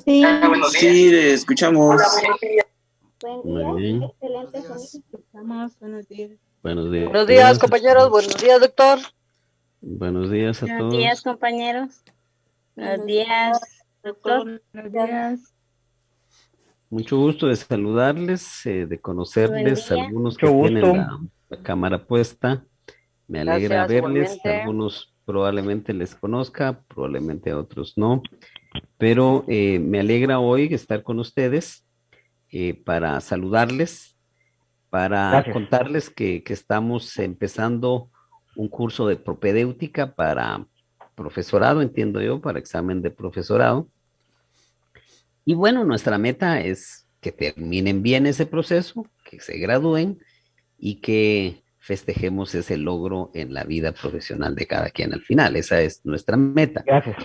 Sí, Sí, le escuchamos. buen día, Muy bien. excelente sonido. Estamos, buenos días. Buenos Buenos días, días. compañeros. Buenos días, doctor. Buenos días a Buenos días, todos. compañeros. Buenos Buenos días, doctor. Doctor, buenos días. Mucho gusto de saludarles, de Buen conocerles, día. algunos que Mucho tienen gusto. la cámara puesta. Me alegra Gracias, verles. igualmente. Algunos probablemente les conozca, probablemente a otros no. Pero me alegra hoy estar con ustedes para saludarles, para Gracias. contarles que estamos empezando un curso de propedéutica para profesorado, entiendo yo, para examen de profesorado. Y bueno, nuestra meta es que terminen bien ese proceso, que se gradúen y que festejemos ese logro en la vida profesional de cada quien al final. Esa es nuestra meta. Gracias.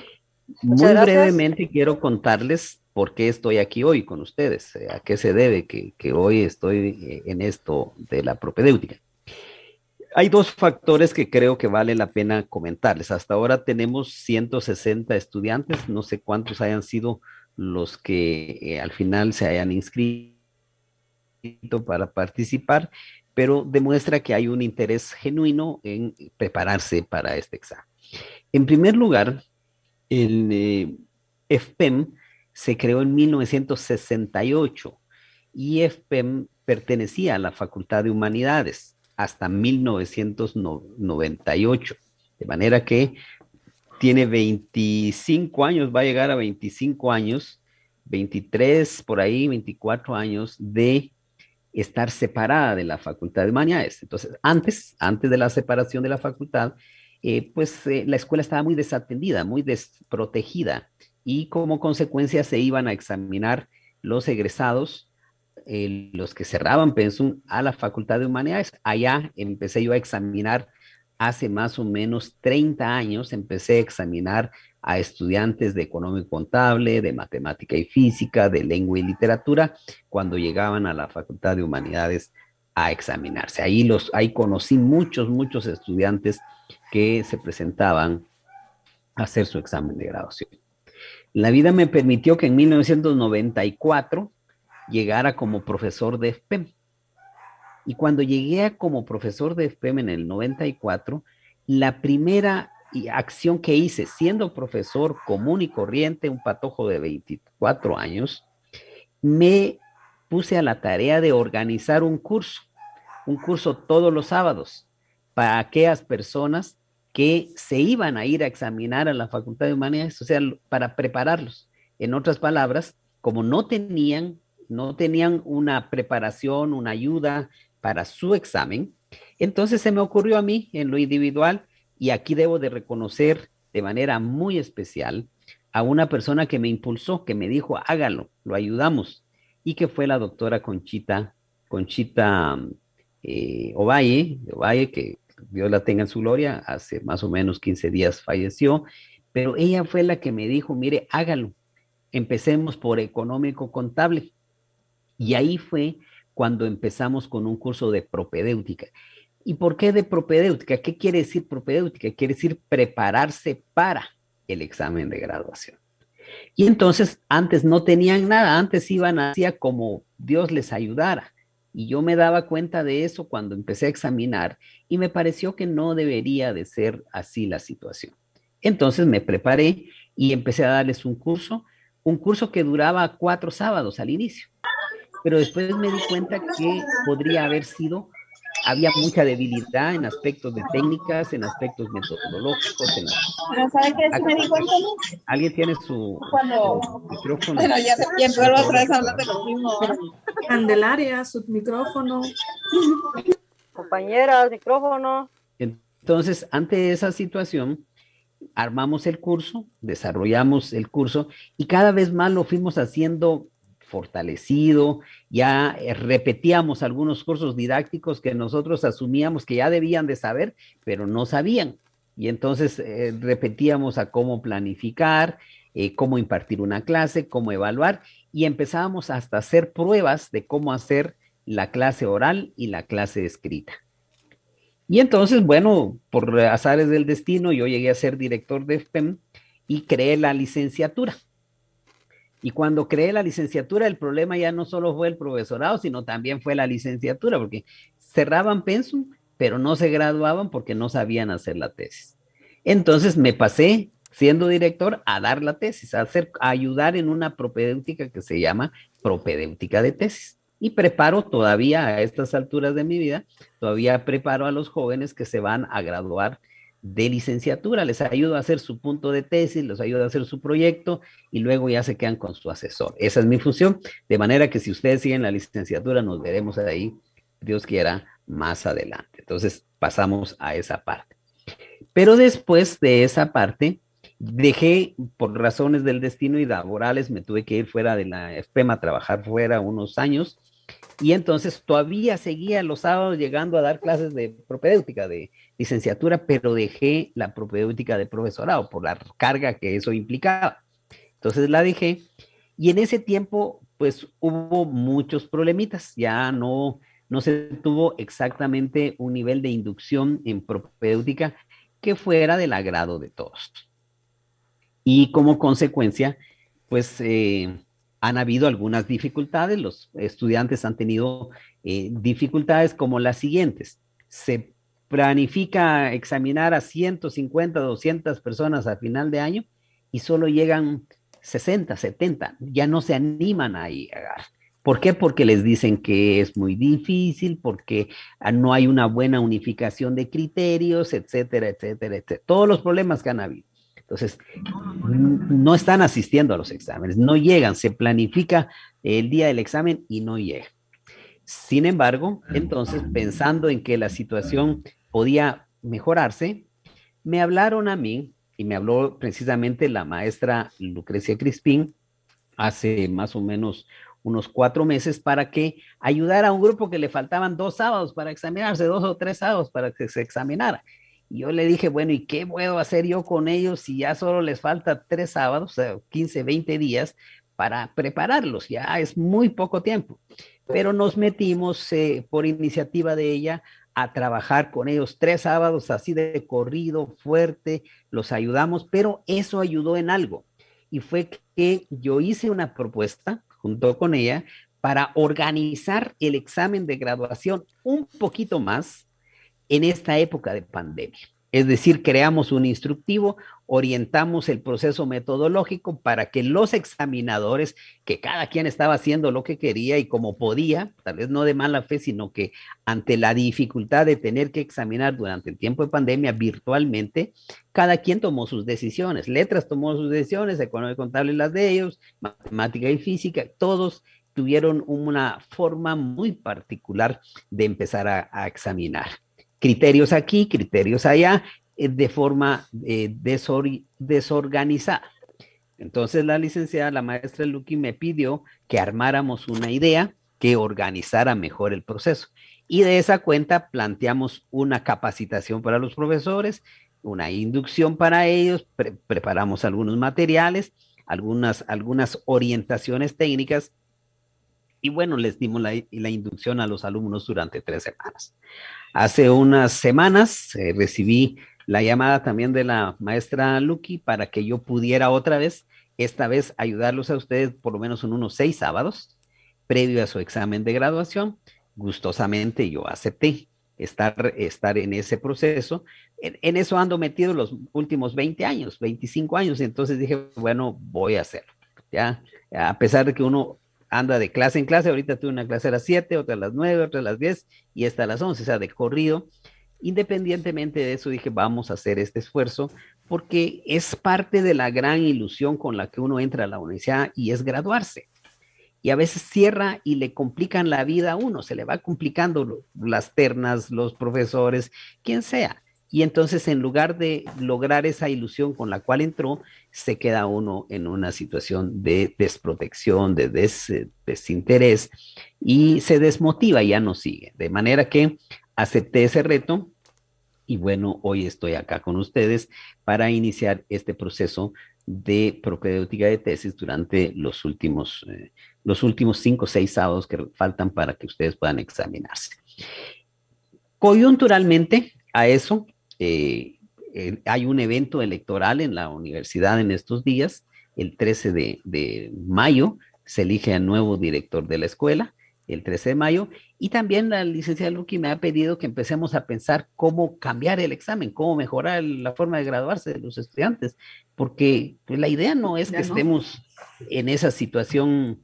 Muchas Muy gracias. brevemente quiero contarles por qué estoy aquí hoy con ustedes, a qué se debe que hoy estoy en esto de la propedéutica. Hay dos factores que creo que vale la pena comentarles. Hasta ahora tenemos 160 estudiantes, no sé cuántos hayan sido los que al final se hayan inscrito para participar, pero demuestra que hay un interés genuino en prepararse para este examen. En primer lugar, el FPEM se creó en 1968 y FPEM pertenecía a la Facultad de Humanidades hasta 1998, de manera que tiene 25 años, va a llegar a 25 años, 23 por ahí, 24 años de estar separada de la Facultad de Humanidades. Entonces, antes de la separación de la facultad, la escuela estaba muy desatendida, muy desprotegida y como consecuencia se iban a examinar los egresados, los que cerraban pensum a la Facultad de Humanidades. Allá empecé yo a examinar hace más o menos 30 años, empecé a examinar a estudiantes de económico contable, de matemática y física, de lengua y literatura, cuando llegaban a la Facultad de Humanidades a examinarse. Ahí conocí muchos estudiantes que se presentaban a hacer su examen de graduación. La vida me permitió que en 1994 llegara como profesor de FPEM. Y cuando llegué como profesor de FPEM en el 94, la primera acción que hice, siendo profesor común y corriente, un patojo de 24 años, me puse a la tarea de organizar un curso todos los sábados para aquellas personas que se iban a ir a examinar a la Facultad de Humanidades, o sea, para prepararlos. En otras palabras, como no tenían una preparación, una ayuda para su examen, entonces se me ocurrió a mí en lo individual, y aquí debo de reconocer de manera muy especial a una persona que me impulsó, que me dijo, hágalo, lo ayudamos, y que fue la doctora Conchita Ovalle, que Dios la tenga en su gloria, hace más o menos 15 días falleció, pero ella fue la que me dijo, mire, hágalo, empecemos por económico contable. Y ahí fue cuando empezamos con un curso de propedéutica. ¿Y por qué de propedéutica? ¿Qué quiere decir propedéutica? Quiere decir prepararse para el examen de graduación. Y entonces antes no tenían nada, antes iban hacia como Dios les ayudara. Y yo me daba cuenta de eso cuando empecé a examinar y me pareció que no debería de ser así la situación. Entonces me preparé y empecé a darles un curso que duraba 4 sábados al inicio, pero después me di cuenta que podría haber sido, había mucha debilidad en aspectos de técnicas, en aspectos metodológicos, Pero ¿sabe qué sí me di cuenta? alguien tiene su Cuando, micrófono, bueno, ya por vuelvo otra favor, vez a hablar apagar. de lo mismo. Candelaria, su micrófono. Compañeras, micrófono. Entonces, ante esa situación, armamos el curso, desarrollamos el curso y cada vez más lo fuimos haciendo fortalecido, ya repetíamos algunos cursos didácticos que nosotros asumíamos que ya debían de saber, pero no sabían. Y entonces repetíamos a cómo planificar, cómo impartir una clase, cómo evaluar, y empezábamos hasta hacer pruebas de cómo hacer la clase oral y la clase escrita. Y entonces, bueno, por azares del destino, yo llegué a ser director de FPEM y creé la licenciatura. Y cuando creé la licenciatura, el problema ya no solo fue el profesorado, sino también fue la licenciatura, porque cerraban pensum, pero no se graduaban porque no sabían hacer la tesis. Entonces me pasé, siendo director, a dar la tesis, a ayudar en una propedéutica que se llama propedéutica de tesis. Y preparo todavía a estas alturas de mi vida, todavía preparo a los jóvenes que se van a graduar de licenciatura, les ayudo a hacer su punto de tesis, les ayudo a hacer su proyecto y luego ya se quedan con su asesor. Esa es mi función, de manera que si ustedes siguen la licenciatura, nos veremos ahí, Dios quiera, más adelante. Entonces pasamos a esa parte. Pero después de esa parte, dejé, por razones del destino y laborales, me tuve que ir fuera de la ESPEMA a trabajar fuera unos años, y entonces todavía seguía los sábados llegando a dar clases de propedéutica, de licenciatura, pero dejé la propedéutica de profesorado por la carga que eso implicaba. Entonces la dejé, y en ese tiempo, pues hubo muchos problemitas, ya no se tuvo exactamente un nivel de inducción en propedéutica que fuera del agrado de todos. Y como consecuencia, pues han habido algunas dificultades, los estudiantes han tenido dificultades como las siguientes. Se planifica examinar a 150, 200 personas a final de año y solo llegan 60, 70, ya no se animan a llegar. ¿Por qué? Porque les dicen que es muy difícil, porque no hay una buena unificación de criterios, etcétera, etcétera, etcétera. Todos los problemas que han habido. Entonces, no están asistiendo a los exámenes, no llegan, se planifica el día del examen y no llega. Sin embargo, entonces, pensando en que la situación podía mejorarse, me hablaron a mí y me habló precisamente la maestra Lucrecia Crispín hace más o menos unos 4 meses para que ayudara a un grupo que le faltaban 2 sábados para examinarse, 2 o 3 sábados para que se examinara. Y yo le dije, bueno, ¿y qué puedo hacer yo con ellos si ya solo les falta 3 sábados, o sea, 15, 20 días para prepararlos? Ya es muy poco tiempo. Pero nos metimos por iniciativa de ella a trabajar con ellos 3 sábados así de corrido, fuerte, los ayudamos, pero eso ayudó en algo. Y fue que yo hice una propuesta junto con ella para organizar el examen de graduación un poquito más en esta época de pandemia. Es decir, creamos un instructivo, orientamos el proceso metodológico para que los examinadores, que cada quien estaba haciendo lo que quería y como podía, tal vez no de mala fe, sino que ante la dificultad de tener que examinar durante el tiempo de pandemia virtualmente, cada quien tomó sus decisiones. Letras tomó sus decisiones, economía y contable las de ellos, matemática y física, todos tuvieron una forma muy particular de empezar a examinar. Criterios aquí, criterios allá, de forma desorganizada. Entonces la licenciada, la maestra Luqui, me pidió que armáramos una idea que organizara mejor el proceso. Y de esa cuenta planteamos una capacitación para los profesores, una inducción para ellos, preparamos algunos materiales, algunas orientaciones técnicas y bueno, les dimos la inducción a los alumnos durante 3 semanas. Hace unas semanas recibí la llamada también de la maestra Luqui para que yo pudiera otra vez, esta vez ayudarlos a ustedes por lo menos en unos 6 sábados, previo a su examen de graduación. Gustosamente yo acepté estar en ese proceso. En eso ando metido los últimos 20 años, 25 años, entonces dije, bueno, voy a hacerlo. Ya, a pesar de que uno anda de clase en clase, ahorita tuve una clase a las 7, otra a las 9, otra a las 10 y hasta a las 11, o sea, de corrido. Independientemente de eso, dije, vamos a hacer este esfuerzo porque es parte de la gran ilusión con la que uno entra a la universidad y es graduarse. Y a veces cierra y le complican la vida a uno, se le va complicando las ternas, los profesores, quien sea. Y entonces en lugar de lograr esa ilusión con la cual entró, se queda uno en una situación de desprotección, de desinterés y se desmotiva y ya no sigue. De manera que acepté ese reto y bueno, hoy estoy acá con ustedes para iniciar este proceso de propedéutica de tesis durante los últimos 5 o 6 sábados que faltan para que ustedes puedan examinarse. Coyunturalmente a eso, hay un evento electoral en la universidad en estos días el 13 de mayo se elige a nuevo director de la escuela, el 13 de mayo, y también la licenciada Luqui me ha pedido que empecemos a pensar cómo cambiar el examen, cómo mejorar la forma de graduarse de los estudiantes, porque pues, la idea no es que estemos en esa situación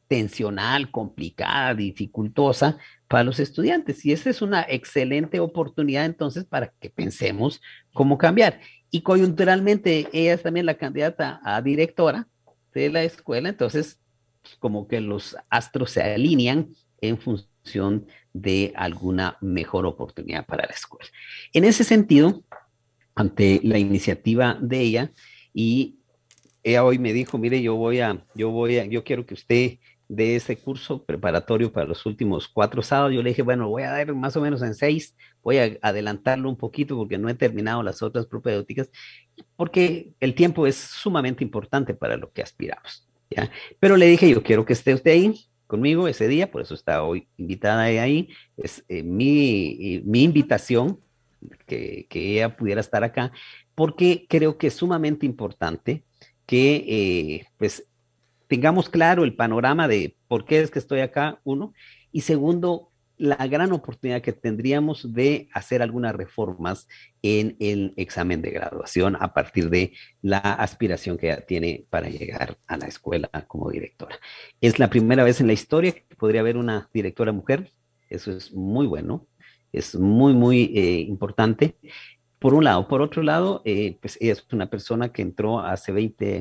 tensional, complicada, dificultosa para los estudiantes. Y esta es una excelente oportunidad entonces para que pensemos cómo cambiar. Y coyunturalmente ella es también la candidata a directora de la escuela, entonces como que los astros se alinean en función de alguna mejor oportunidad para la escuela. En ese sentido, ante la iniciativa de ella, y ella hoy me dijo, mire, yo quiero que usted dé ese curso preparatorio para los últimos 4 sábados. Yo le dije, bueno, voy a dar más o menos en 6, voy a adelantarlo un poquito porque no he terminado las otras propedéuticas, porque el tiempo es sumamente importante para lo que aspiramos, ¿ya? Pero le dije, yo quiero que esté usted ahí conmigo ese día, por eso está hoy invitada ella ahí, es mi invitación que ella pudiera estar acá, porque creo que es sumamente importante que pues tengamos claro el panorama de por qué es que estoy acá, uno, y segundo, la gran oportunidad que tendríamos de hacer algunas reformas en el examen de graduación a partir de la aspiración que ella tiene para llegar a la escuela como directora. Es la primera vez en la historia que podría haber una directora mujer, eso es muy bueno, es muy, muy importante. Por un lado. Por otro lado, pues ella es una persona que entró hace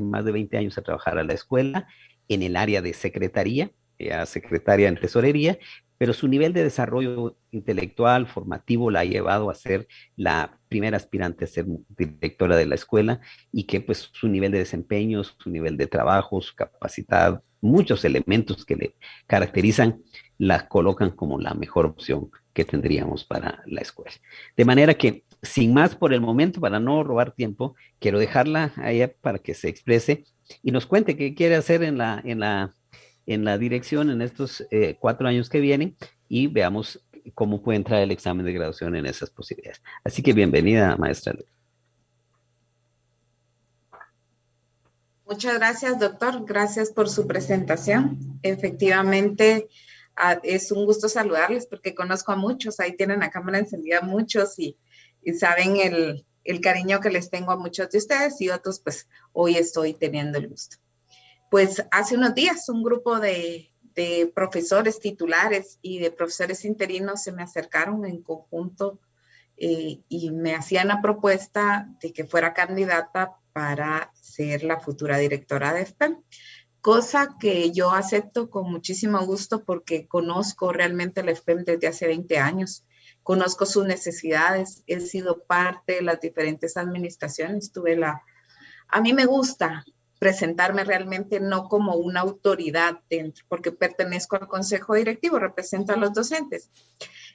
más de 20 años a trabajar a la escuela en el área de secretaría, ella secretaria en tesorería, pero su nivel de desarrollo intelectual, formativo, la ha llevado a ser la primera aspirante a ser directora de la escuela y que pues su nivel de desempeño, su nivel de trabajo, su capacidad, muchos elementos que le caracterizan, la colocan como la mejor opción que tendríamos para la escuela. De manera que sin más por el momento, para no robar tiempo, quiero dejarla a ella para que se exprese y nos cuente qué quiere hacer en la dirección en estos 4 años que vienen y veamos cómo puede entrar el examen de graduación en esas posibilidades. Así que bienvenida, maestra. Muchas gracias, doctor. Gracias por su presentación. Efectivamente, es un gusto saludarles porque conozco a muchos. Ahí tienen la cámara encendida muchos y saben el cariño que les tengo a muchos de ustedes y otros, pues hoy estoy teniendo el gusto. Pues hace unos días un grupo de profesores titulares y de profesores interinos se me acercaron en conjunto y me hacían la propuesta de que fuera candidata para ser la futura directora de FPEM, cosa que yo acepto con muchísimo gusto porque conozco realmente la FPEM desde hace 20 años. Conozco sus necesidades, he sido parte de las diferentes administraciones, a mí me gusta presentarme realmente no como una autoridad dentro, porque pertenezco al consejo directivo, represento a los docentes.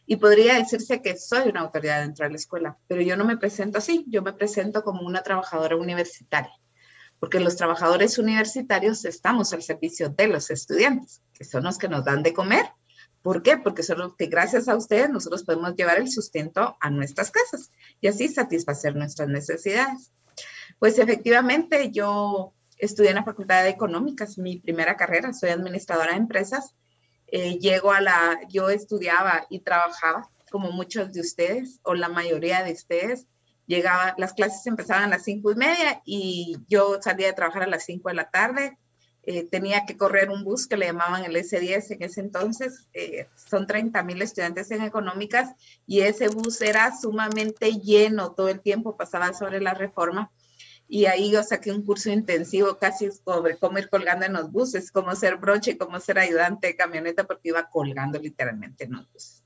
Y podría decirse que soy una autoridad dentro de la escuela, pero yo no me presento así, yo me presento como una trabajadora universitaria, porque los trabajadores universitarios estamos al servicio de los estudiantes, que son los que nos dan de comer. ¿Por qué? Porque son los que gracias a ustedes nosotros podemos llevar el sustento a nuestras casas y así satisfacer nuestras necesidades. Pues efectivamente yo estudié en la Facultad de Económicas, mi primera carrera, soy administradora de empresas. Yo estudiaba y trabajaba como muchos de ustedes o la mayoría de ustedes. Las clases empezaban a las 5:30 y yo salía de trabajar a las 5 de la tarde. Tenía que correr un bus que le llamaban el S10 en ese entonces. Son 30,000 estudiantes en económicas y ese bus era sumamente lleno todo el tiempo, pasaba sobre la Reforma. Y ahí yo saqué un curso intensivo casi sobre cómo ir colgando en los buses, cómo ser broche, cómo ser ayudante de camioneta, porque iba colgando literalmente en los buses.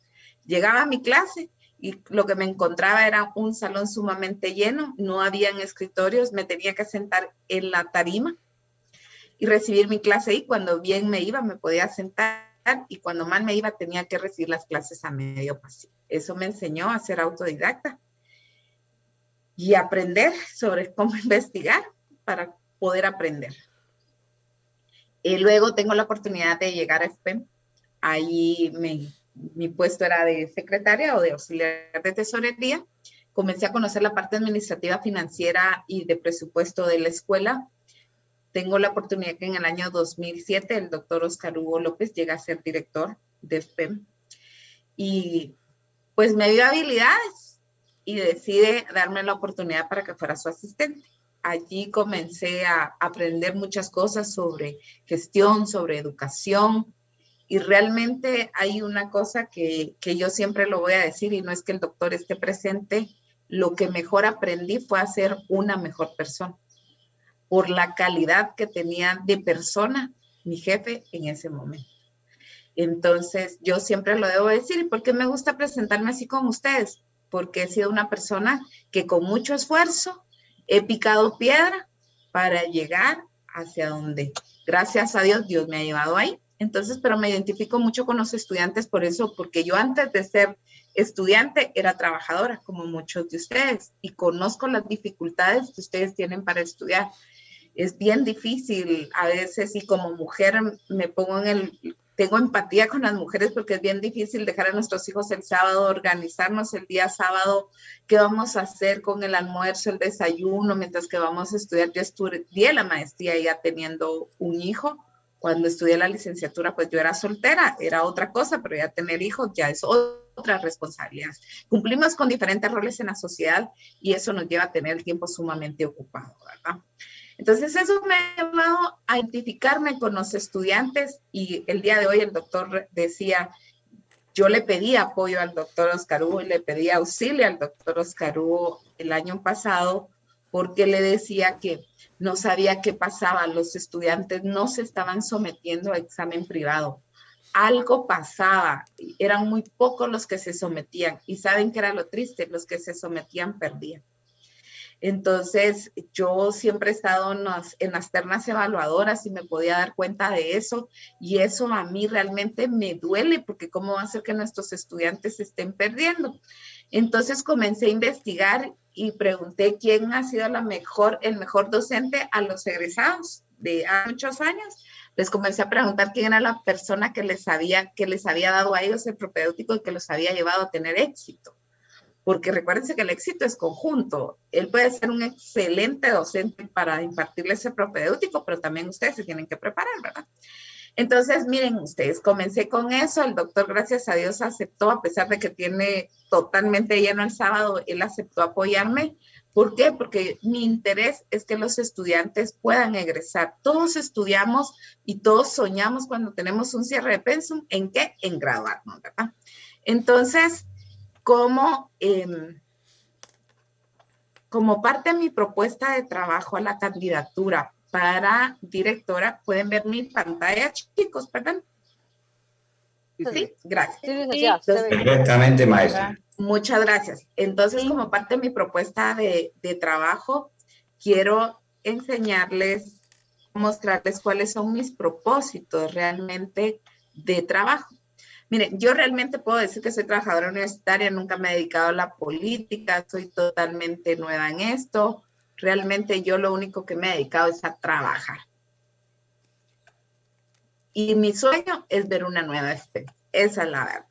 Llegaba a mi clase y lo que me encontraba era un salón sumamente lleno, no habían escritorios, me tenía que sentar en la tarima y recibir mi clase ahí. Cuando bien me iba, me podía sentar y cuando mal me iba, tenía que recibir las clases a medio pasillo. Eso me enseñó a ser autodidacta y aprender sobre cómo investigar para poder aprender. Luego tengo la oportunidad de llegar a FPEM. Ahí mi puesto era de secretaria o de auxiliar de tesorería. Comencé a conocer la parte administrativa, financiera y de presupuesto de la escuela. tengo la oportunidad que en el año 2007 el doctor Oscar Hugo López llega a ser director de FPEM y pues me dio habilidades y decide darme la oportunidad para que fuera su asistente. Allí comencé a aprender muchas cosas sobre gestión, sobre educación, y realmente hay una cosa que yo siempre lo voy a decir, y no es que el doctor esté presente, lo que mejor aprendí fue a ser una mejor persona, por la calidad que tenía de persona mi jefe en ese momento. Entonces, yo siempre lo debo decir, y porque me gusta presentarme así con ustedes, porque he sido una persona que con mucho esfuerzo he picado piedra para llegar hacia donde, gracias a Dios, Dios me ha llevado ahí. Entonces, pero me identifico mucho con los estudiantes por eso, porque yo antes de ser estudiante era trabajadora, como muchos de ustedes, y conozco las dificultades que ustedes tienen para estudiar. Es bien difícil a veces, y como mujer me pongo tengo empatía con las mujeres porque es bien difícil dejar a nuestros hijos el sábado, organizarnos el día sábado, qué vamos a hacer con el almuerzo, el desayuno, mientras que vamos a estudiar. Yo estudié la maestría ya teniendo un hijo. Cuando estudié la licenciatura, pues yo era soltera, era otra cosa, pero ya tener hijos ya es otra responsabilidad. Cumplimos con diferentes roles en la sociedad y eso nos lleva a tener el tiempo sumamente ocupado, ¿verdad? Entonces eso me ha llevado a identificarme con los estudiantes y el día de hoy el doctor decía, yo le pedí apoyo al doctor Oscar Hugo y le pedí auxilio al doctor Oscar Hugo el año pasado porque le decía que no sabía qué pasaba, los estudiantes no se estaban sometiendo a examen privado. Algo pasaba, eran muy pocos los que se sometían y ¿saben qué era lo triste? Los que se sometían perdían. Entonces, yo siempre he estado en las ternas evaluadoras y me podía dar cuenta de eso y eso a mí realmente me duele porque ¿cómo va a ser que nuestros estudiantes se estén perdiendo? Entonces comencé a investigar y pregunté quién ha sido el mejor docente a los egresados de hace muchos años. Les comencé a preguntar quién era la persona que les había dado a ellos el propedéutico y que los había llevado a tener éxito. Porque recuérdense que el éxito es conjunto. Él puede ser un excelente docente para impartirles ese propedéutico, pero también ustedes se tienen que preparar, ¿verdad? Entonces, miren ustedes, comencé con eso, el doctor, gracias a Dios, aceptó, a pesar de que tiene totalmente lleno el sábado, él aceptó apoyarme. ¿Por qué? Porque mi interés es que los estudiantes puedan egresar. Todos estudiamos y todos soñamos cuando tenemos un cierre de pensum, ¿en qué? En graduarnos, ¿verdad? Entonces, como parte de mi propuesta de trabajo a la candidatura para directora, pueden ver mi pantalla, chicos, perdón. Sí, gracias. Sí, licenciada, se ve. Perfectamente, maestra. Muchas gracias. Entonces, como parte de mi propuesta de trabajo, quiero enseñarles, mostrarles cuáles son mis propósitos realmente de trabajo. Miren, yo realmente puedo decir que soy trabajadora universitaria, nunca me he dedicado a la política, soy totalmente nueva en esto. Realmente yo lo único que me he dedicado es a trabajar. Y mi sueño es ver una nueva especie. Esa es la verdad.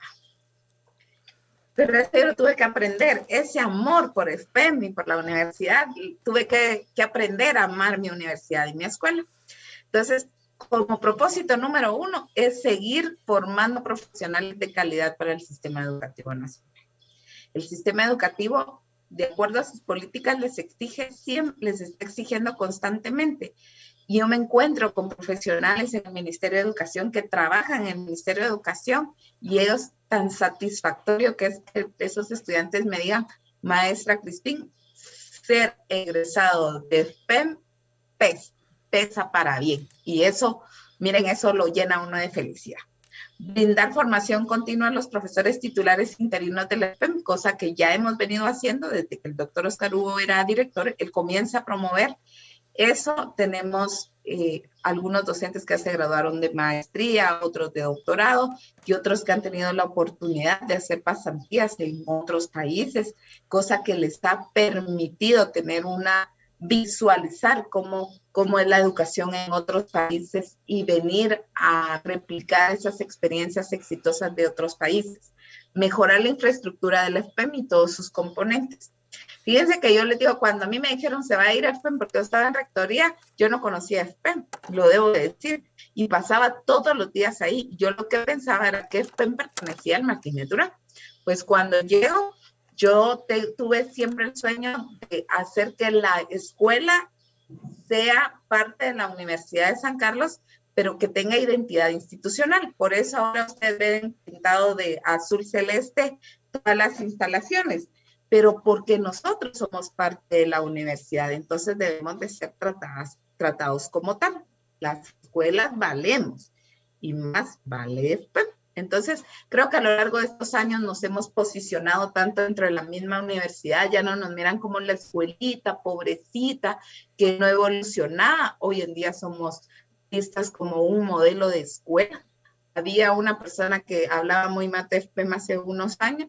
Pero tuve que aprender ese amor por SPEM y por la universidad. Tuve que aprender a amar mi universidad y mi escuela. Entonces, como propósito número 1 es seguir formando profesionales de calidad para el sistema educativo nacional. El sistema educativo, de acuerdo a sus políticas, les está exigiendo constantemente. Y yo me encuentro con profesionales en el Ministerio de Educación que trabajan en el Ministerio de Educación y ellos tan satisfactorio que es que esos estudiantes me digan, maestra Crispín, ser egresado de FPEM pesa para bien. Y eso, miren, eso lo llena uno de felicidad. Brindar formación continua a los profesores titulares interinos de la FPEM, cosa que ya hemos venido haciendo desde que el doctor Oscar Hugo era director, él comienza a promover eso. Tenemos algunos docentes que se graduaron de maestría, otros de doctorado y otros que han tenido la oportunidad de hacer pasantías en otros países, cosa que les ha permitido tener visualizar cómo es la educación en otros países y venir a replicar esas experiencias exitosas de otros países. Mejorar la infraestructura de la FPEM y todos sus componentes. Fíjense que yo les digo, cuando a mí me dijeron se va a ir a FPEM porque yo estaba en rectoría, yo no conocía FPEM, lo debo de decir, y pasaba todos los días ahí. Yo lo que pensaba era que FPEM pertenecía al Martínez Durán. Pues cuando llego, yo tuve siempre el sueño de hacer que la escuela sea parte de la Universidad de San Carlos, pero que tenga identidad institucional. Por eso ahora ustedes ven pintado de azul celeste todas las instalaciones, pero porque nosotros somos parte de la universidad, entonces debemos de ser tratados como tal. Las escuelas valemos y más vale FPEM. Entonces, creo que a lo largo de estos años nos hemos posicionado tanto dentro de la misma universidad, ya no nos miran como la escuelita, pobrecita, que no evolucionaba. Hoy en día somos vistas como un modelo de escuela. Había una persona que hablaba muy mal de FPEM hace unos años.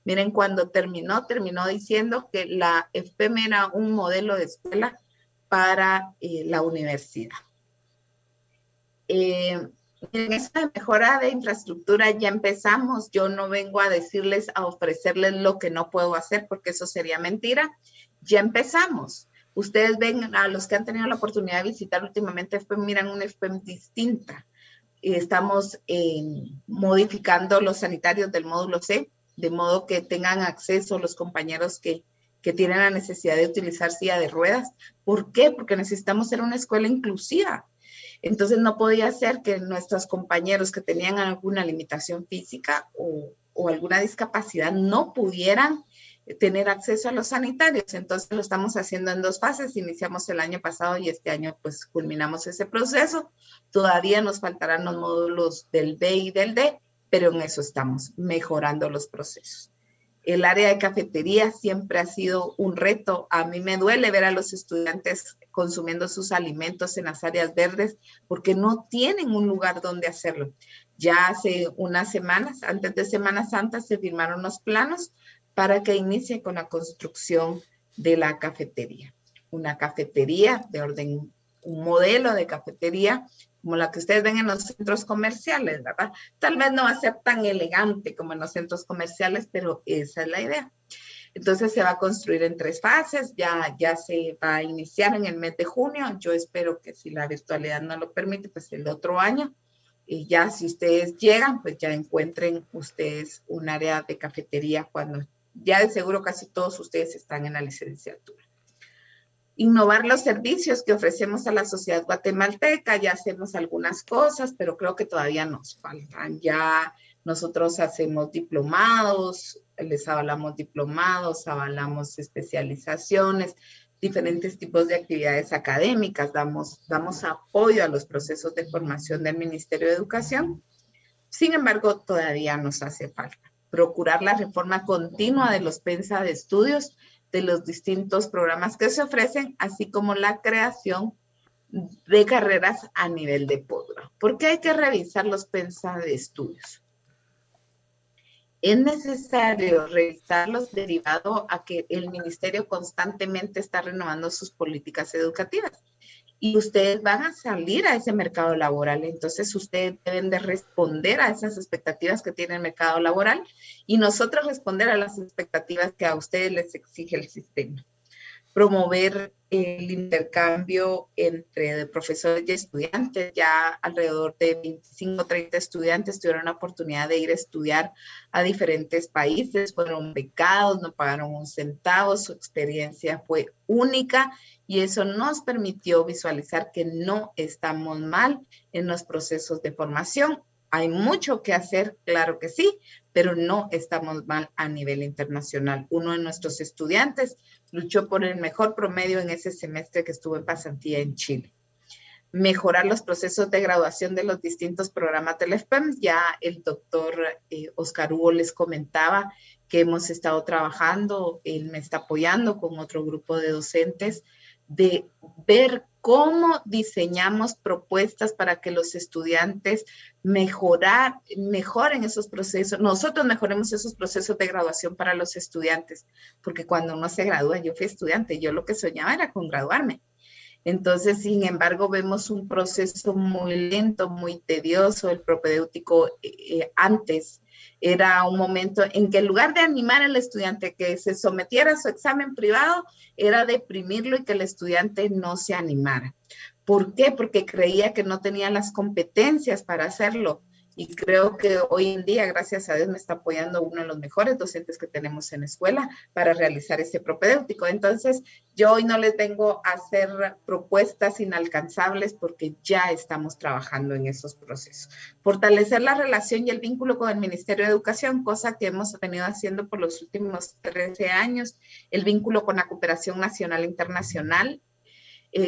Miren, cuando terminó diciendo que la FPEM era un modelo de escuela para la universidad. En esta mejora de infraestructura ya empezamos. Yo no vengo a decirles, a ofrecerles lo que no puedo hacer, porque eso sería mentira. Ya empezamos. Ustedes ven, a los que han tenido la oportunidad de visitar últimamente FPEM, miran una FPEM distinta. Estamos modificando los sanitarios del módulo C, de modo que tengan acceso los compañeros que tienen la necesidad de utilizar silla de ruedas. ¿Por qué? Porque necesitamos ser una escuela inclusiva. Entonces no podía ser que nuestros compañeros que tenían alguna limitación física o alguna discapacidad no pudieran tener acceso a los sanitarios. Entonces lo estamos haciendo en 2 fases. Iniciamos el año pasado y este año pues culminamos ese proceso. Todavía nos faltarán los módulos del B y del D, pero en eso estamos mejorando los procesos. El área de cafetería siempre ha sido un reto. A mí me duele ver a los estudiantes consumiendo sus alimentos en las áreas verdes porque no tienen un lugar donde hacerlo. Ya hace unas semanas, antes de Semana Santa, se firmaron los planos para que inicie con la construcción de la cafetería. Una cafetería de orden, un modelo de cafetería como la que ustedes ven en los centros comerciales, ¿verdad? Tal vez no va a ser tan elegante como en los centros comerciales, pero esa es la idea. Entonces se va a construir en 3 fases, ya se va a iniciar en el mes de junio. Yo espero que si la virtualidad no lo permite, pues el otro año. Y ya si ustedes llegan, pues ya encuentren ustedes un área de cafetería cuando ya de seguro casi todos ustedes están en la licenciatura. Innovar los servicios que ofrecemos a la sociedad guatemalteca, ya hacemos algunas cosas, pero creo que todavía nos faltan. Ya nosotros hacemos diplomados, les avalamos diplomados, avalamos especializaciones, diferentes tipos de actividades académicas, damos apoyo a los procesos de formación del Ministerio de Educación. Sin embargo, todavía nos hace falta procurar la reforma continua de los PENSA de estudios, de los distintos programas que se ofrecen, así como la creación de carreras a nivel de posgrado. ¿Por qué hay que revisar los PENSA de estudios? Es necesario revisarlos derivado a que el ministerio constantemente está renovando sus políticas educativas y ustedes van a salir a ese mercado laboral. Entonces ustedes deben de responder a esas expectativas que tiene el mercado laboral y nosotros responder a las expectativas que a ustedes les exige el sistema. Promover el intercambio entre profesores y estudiantes. Ya alrededor de 25 o 30 estudiantes tuvieron la oportunidad de ir a estudiar a diferentes países, fueron becados, no pagaron un centavo, su experiencia fue única y eso nos permitió visualizar que no estamos mal en los procesos de formación. Hay mucho que hacer, claro que sí, pero no estamos mal a nivel internacional. Uno de nuestros estudiantes luchó por el mejor promedio en ese semestre que estuvo en pasantía en Chile. Mejorar los procesos de graduación de los distintos programas del FPEM. Ya el doctor Oscar Hugo les comentaba que hemos estado trabajando, él me está apoyando con otro grupo de docentes, de ver cómo diseñamos propuestas para que los estudiantes mejoren esos procesos, nosotros mejoremos esos procesos de graduación para los estudiantes, porque cuando uno se gradúa, yo fui estudiante, yo lo que soñaba era con graduarme. Entonces, sin embargo, vemos un proceso muy lento, muy tedioso, el propedéutico antes Era un momento en que en lugar de animar al estudiante que se sometiera a su examen privado, era deprimirlo y que el estudiante no se animara. ¿Por qué? Porque creía que no tenía las competencias para hacerlo. Y creo que hoy en día, gracias a Dios, me está apoyando uno de los mejores docentes que tenemos en la escuela para realizar este propedéutico. Entonces, yo hoy no les vengo a hacer propuestas inalcanzables porque ya estamos trabajando en esos procesos. Fortalecer la relación y el vínculo con el Ministerio de Educación, cosa que hemos venido haciendo por los últimos 13 años, el vínculo con la cooperación nacional e internacional.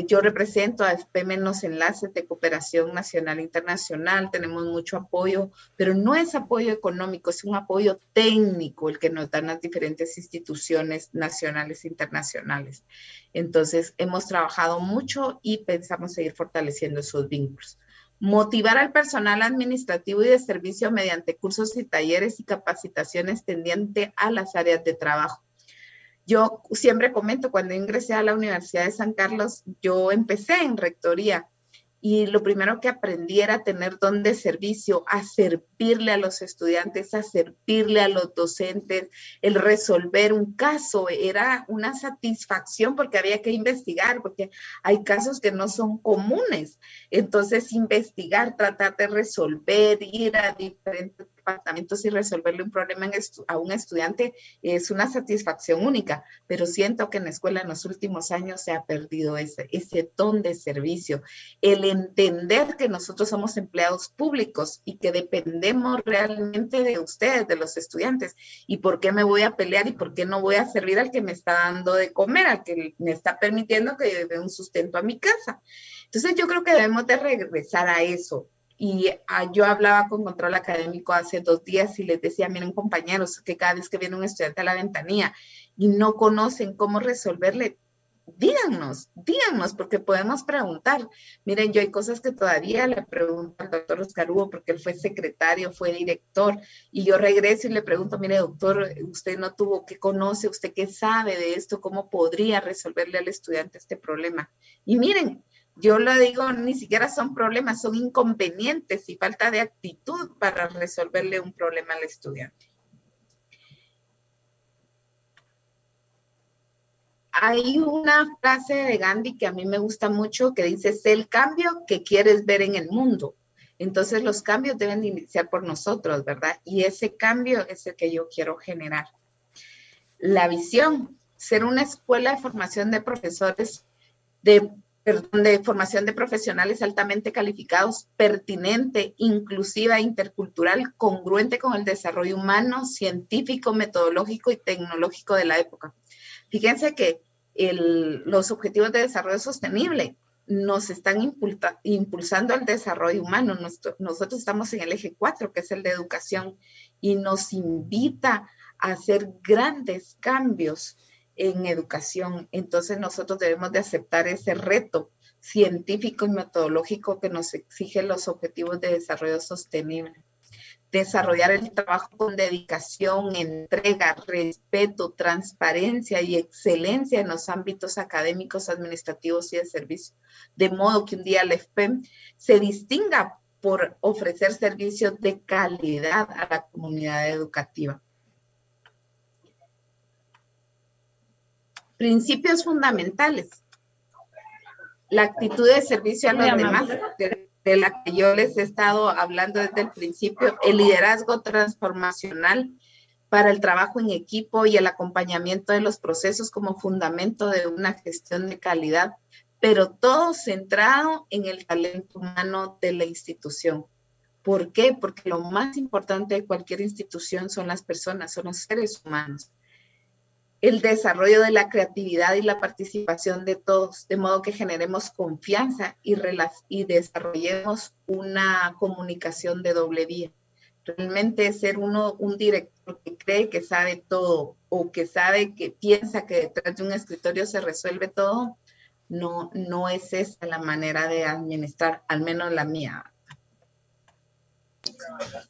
Yo represento a FPM en los enlaces de cooperación nacional e internacional, tenemos mucho apoyo, pero no es apoyo económico, es un apoyo técnico el que nos dan las diferentes instituciones nacionales e internacionales. Entonces, hemos trabajado mucho y pensamos seguir fortaleciendo esos vínculos. Motivar al personal administrativo y de servicio mediante cursos y talleres y capacitaciones tendiente a las áreas de trabajo. Yo siempre comento, cuando ingresé a la Universidad de San Carlos, yo empecé en rectoría y lo primero que aprendí era tener don de servicio, a servirle a los estudiantes, a servirle a los docentes, el resolver un caso era una satisfacción porque había que investigar, porque hay casos que no son comunes. Entonces, investigar, tratar de resolver, ir a diferentes departamentos y resolverle un problema a un estudiante es una satisfacción única, pero siento que en la escuela en los últimos años se ha perdido ese don de servicio, el entender que nosotros somos empleados públicos y que dependemos realmente de ustedes, de los estudiantes, y por qué me voy a pelear y por qué no voy a servir al que me está dando de comer, al que me está permitiendo que yo dé un sustento a mi casa. Entonces yo creo que debemos de regresar a eso. Y yo hablaba con control académico hace 2 días y les decía, miren compañeros, que cada vez que viene un estudiante a la ventanilla y no conocen cómo resolverle, díganos, porque podemos preguntar. Miren, yo hay cosas que todavía le pregunto al doctor Oscar Hugo, porque él fue secretario, fue director, y yo regreso y le pregunto, mire doctor, usted no tuvo, ¿qué conoce? ¿Usted qué sabe de esto? ¿Cómo podría resolverle al estudiante este problema? Y miren, yo lo digo, ni siquiera son problemas, son inconvenientes y falta de actitud para resolverle un problema al estudiante. Hay una frase de Gandhi que a mí me gusta mucho que dice, sé el cambio que quieres ver en el mundo. Entonces los cambios deben iniciar por nosotros, ¿verdad? Y ese cambio es el que yo quiero generar. La visión, ser una escuela de formación de profesores, de formación de profesionales altamente calificados, pertinente, inclusiva, intercultural, congruente con el desarrollo humano, científico, metodológico y tecnológico de la época. Fíjense que los objetivos de desarrollo sostenible nos están impulsando al desarrollo humano. Nosotros estamos en el eje 4, que es el de educación, y nos invita a hacer grandes cambios en educación. Entonces nosotros debemos de aceptar ese reto científico y metodológico que nos exigen los objetivos de desarrollo sostenible. Desarrollar el trabajo con dedicación, entrega, respeto, transparencia y excelencia en los ámbitos académicos, administrativos y de servicio, de modo que un día la FPM se distinga por ofrecer servicios de calidad a la comunidad educativa. Principios fundamentales. La actitud de servicio a los demás, de la que yo les he estado hablando desde el principio, el liderazgo transformacional para el trabajo en equipo y el acompañamiento de los procesos como fundamento de una gestión de calidad, pero todo centrado en el talento humano de la institución. ¿Por qué? Porque lo más importante de cualquier institución son las personas, son los seres humanos. El desarrollo de la creatividad y la participación de todos, de modo que generemos confianza y desarrollemos una comunicación de doble vía. Realmente ser un director que cree que sabe todo o que piensa que detrás de un escritorio se resuelve todo, no es esa la manera de administrar, al menos la mía.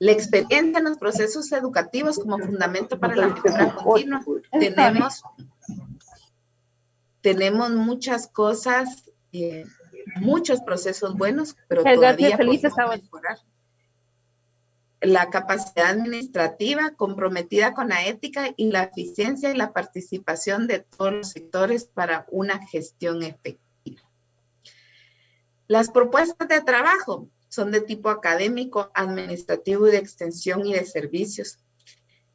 La experiencia en los procesos educativos como fundamento para la mejora continua. Tenemos muchas cosas, muchos procesos buenos, pero todavía podemos mejorar. la capacidad administrativa comprometida con la ética y la eficiencia y la participación de todos los sectores para una gestión efectiva. Las propuestas de trabajo son de tipo académico, administrativo y de extensión y de servicios.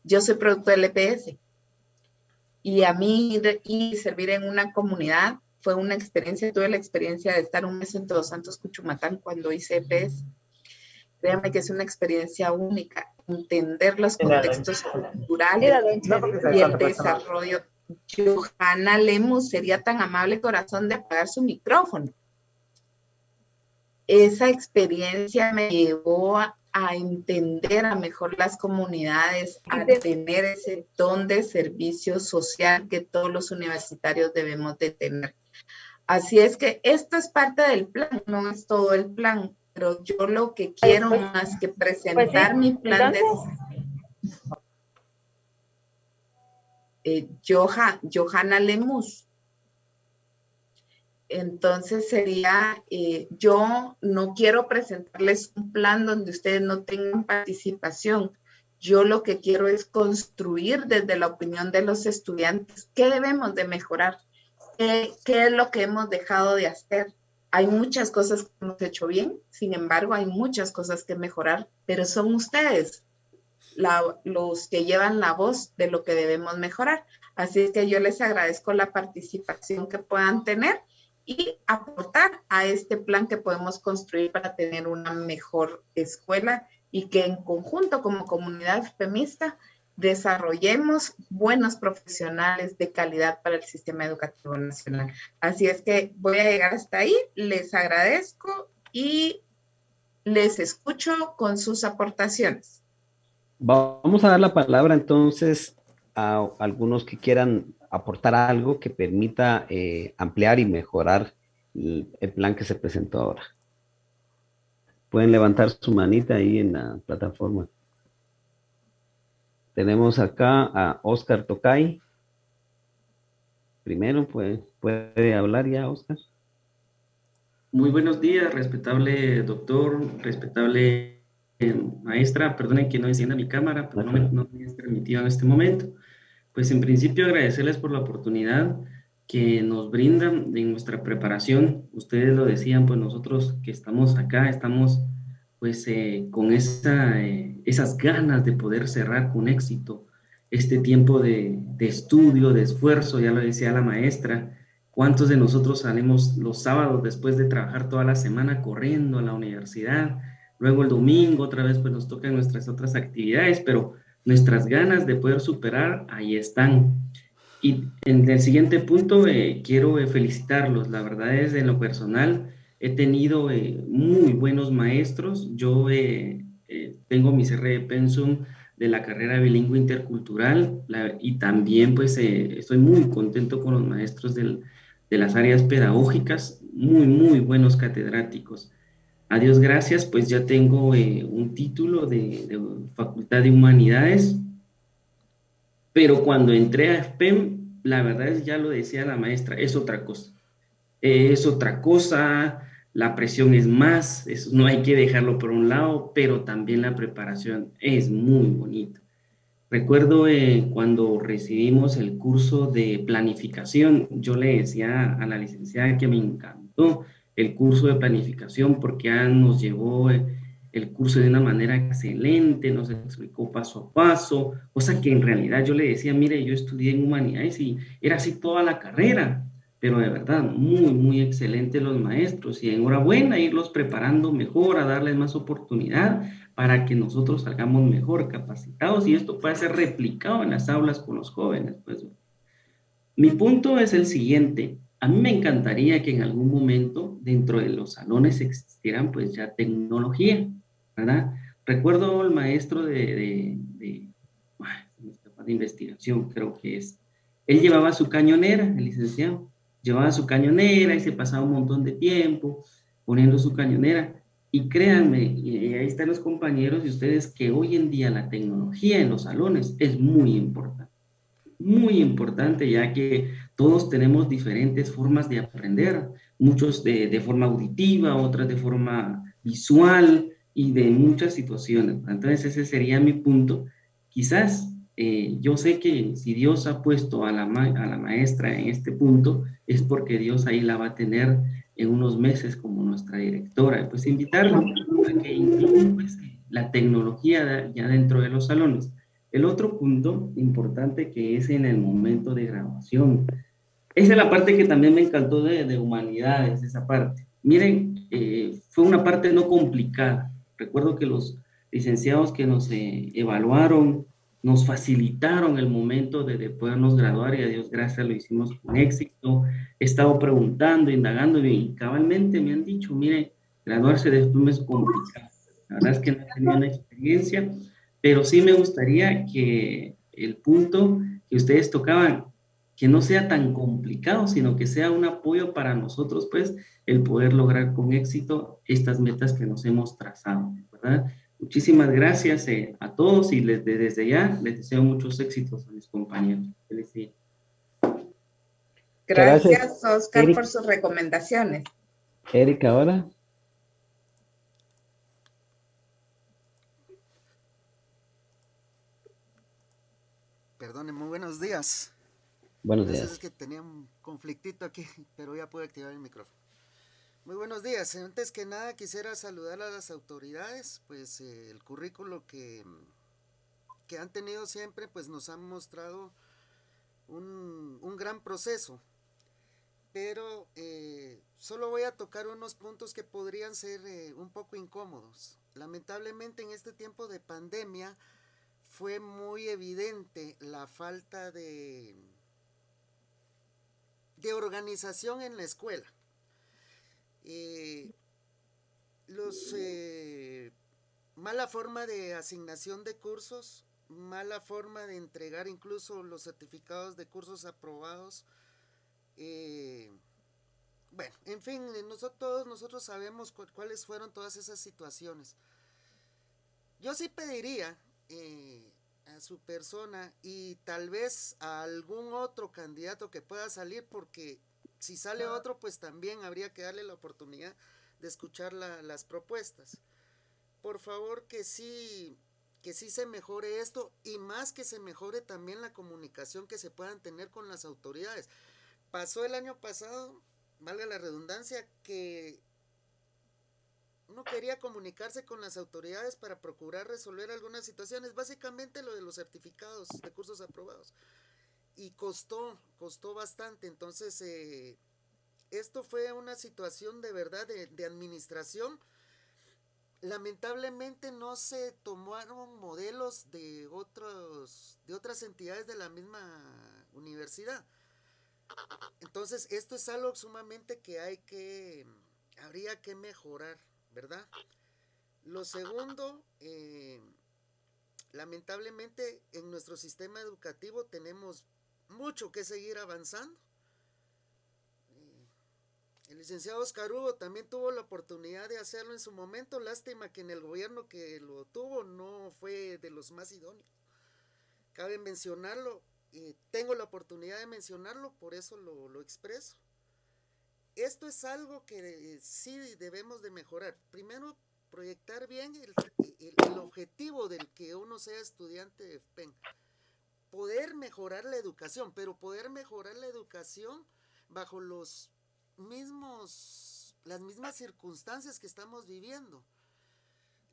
Yo soy producto del EPS y a mí y servir en una comunidad fue una experiencia. Tuve la experiencia de estar un mes en Todos Santos, Cuchumatán, cuando hice EPS. Créanme que es una experiencia única, entender los contextos culturales y el desarrollo. Johanna Lemus, sería tan amable, corazón, de apagar su micrófono. Esa experiencia me llevó a entender a mejor las comunidades, a tener ese don de servicio social que todos los universitarios debemos de tener. Así es que esto es parte del plan, no es todo el plan, pero yo lo que quiero más que presentar mi plan de Johanna Lemus. Entonces sería, yo no quiero presentarles un plan donde ustedes no tengan participación. Yo lo que quiero es construir desde la opinión de los estudiantes qué debemos de mejorar, qué es lo que hemos dejado de hacer. Hay muchas cosas que hemos hecho bien, sin embargo, hay muchas cosas que mejorar, pero son ustedes los que llevan la voz de lo que debemos mejorar. Así es que yo les agradezco la participación que puedan tener y aportar a este plan que podemos construir para tener una mejor escuela y que en conjunto como comunidad FEMISTA desarrollemos buenos profesionales de calidad para el sistema educativo nacional. Así es que voy a llegar hasta ahí, les agradezco y les escucho con sus aportaciones. Vamos a dar la palabra entonces a algunos que quieran aportar algo que permita ampliar y mejorar el plan que se presentó ahora. Pueden levantar su manita ahí en la plataforma. Tenemos acá a Oscar Tocay. Primero, puede hablar ya, Oscar. Muy buenos días, respetable doctor, respetable maestra. Perdonen que no encienda mi cámara, pero no me es permitido en este momento. Pues en principio agradecerles por la oportunidad que nos brindan en nuestra preparación. Ustedes lo decían, pues nosotros que estamos acá, estamos pues con esas ganas de poder cerrar con éxito este tiempo de estudio, de esfuerzo. Ya lo decía la maestra, ¿cuántos de nosotros salimos los sábados después de trabajar toda la semana corriendo a la universidad? Luego el domingo otra vez pues nos tocan nuestras otras actividades, pero nuestras ganas de poder superar, ahí están. Y en el siguiente punto quiero felicitarlos. La verdad es, en lo personal, he tenido muy buenos maestros. Yo tengo mi cierre de pensum de la carrera bilingüe intercultural y también pues estoy muy contento con los maestros de las áreas pedagógicas, muy buenos catedráticos. A Dios gracias, pues ya tengo un título de Facultad de Humanidades, pero cuando entré a FPEM, la verdad es, ya lo decía la maestra, es otra cosa. Es otra cosa, la presión es más, no hay que dejarlo por un lado, pero también la preparación es muy bonita. Recuerdo cuando recibimos el curso de planificación, yo le decía a la licenciada que me encantó el curso de planificación porque nos llevó el curso de una manera excelente, nos explicó paso a paso, cosa que en realidad yo le decía, mire, yo estudié en humanidades y era así toda la carrera, pero de verdad, muy excelente los maestros y enhorabuena, irlos preparando mejor, a darles más oportunidad para que nosotros salgamos mejor capacitados y esto pueda ser replicado en las aulas con los jóvenes. Pues. Mi punto es el siguiente. A mí me encantaría que en algún momento dentro de los salones existieran pues ya tecnología, ¿verdad? Recuerdo el maestro de investigación, creo que es. Él llevaba su cañonera, el licenciado, llevaba su cañonera y se pasaba un montón de tiempo poniendo su cañonera. Y créanme, y ahí están los compañeros y ustedes, que hoy en día la tecnología en los salones es muy importante, ya que todos tenemos diferentes formas de aprender, muchos de forma auditiva, otras de forma visual, y de muchas situaciones. Entonces ese sería mi punto. Quizás yo sé que si Dios ha puesto a la maestra en este punto, es porque Dios ahí la va a tener en unos meses como nuestra directora. Pues invitarla a que incluya pues, la tecnología ya dentro de los salones. El otro punto importante que es en el momento de graduación. Esa es la parte que también me encantó de humanidades, esa parte. Miren, fue una parte no complicada. Recuerdo que los licenciados que nos evaluaron nos facilitaron el momento de podernos graduar y a Dios gracias lo hicimos con éxito. He estado preguntando, indagando y cabalmente me han dicho, miren, graduarse después es complicado. La verdad es que no he tenido una experiencia, pero sí me gustaría que el punto que ustedes tocaban, que no sea tan complicado, sino que sea un apoyo para nosotros, pues, el poder lograr con éxito estas metas que nos hemos trazado, ¿verdad? Muchísimas gracias a todos y desde ya les deseo muchos éxitos a mis compañeros. Feliz día. Gracias, Oscar, Eric. por sus recomendaciones. Erika, ahora. Perdone, muy buenos días. Buenos Gracias, días. es que tenía un conflictito aquí, pero ya pude activar el micrófono. Muy buenos días. Antes que nada quisiera saludar a las autoridades, pues el currículo que han tenido siempre, pues nos han mostrado un gran proceso. Pero solo voy a tocar unos puntos que podrían ser un poco incómodos. Lamentablemente en este tiempo de pandemia fue muy evidente la falta de organización en la escuela. Mala forma de asignación de cursos, mala forma de entregar incluso los certificados de cursos aprobados. Bueno, en fin, todos nosotros sabemos cuáles fueron todas esas situaciones. Yo sí pediría a su persona y tal vez a algún otro candidato que pueda salir, porque si sale otro, pues también habría que darle la oportunidad de escuchar las propuestas. Por favor, que sí se mejore esto, y más que se mejore también la comunicación que se puedan tener con las autoridades. Pasó el año pasado, valga la redundancia, que uno quería comunicarse con las autoridades para procurar resolver algunas situaciones, básicamente lo de los certificados de cursos aprobados, y costó bastante. Entonces esto fue una situación de verdad de administración. Lamentablemente no se tomaron modelos de otras entidades de la misma universidad. Entonces esto es algo sumamente que habría que mejorar, ¿verdad? Lo segundo, lamentablemente en nuestro sistema educativo tenemos mucho que seguir avanzando. El licenciado Oscar Hugo también tuvo la oportunidad de hacerlo en su momento. Lástima que en el gobierno que lo tuvo no fue de los más idóneos. Cabe mencionarlo, tengo la oportunidad de mencionarlo, por eso lo expreso. Esto es algo que sí debemos de mejorar. Primero, proyectar bien el objetivo del que uno sea estudiante de FPEN. Poder mejorar la educación, pero poder mejorar la educación bajo las mismas circunstancias que estamos viviendo.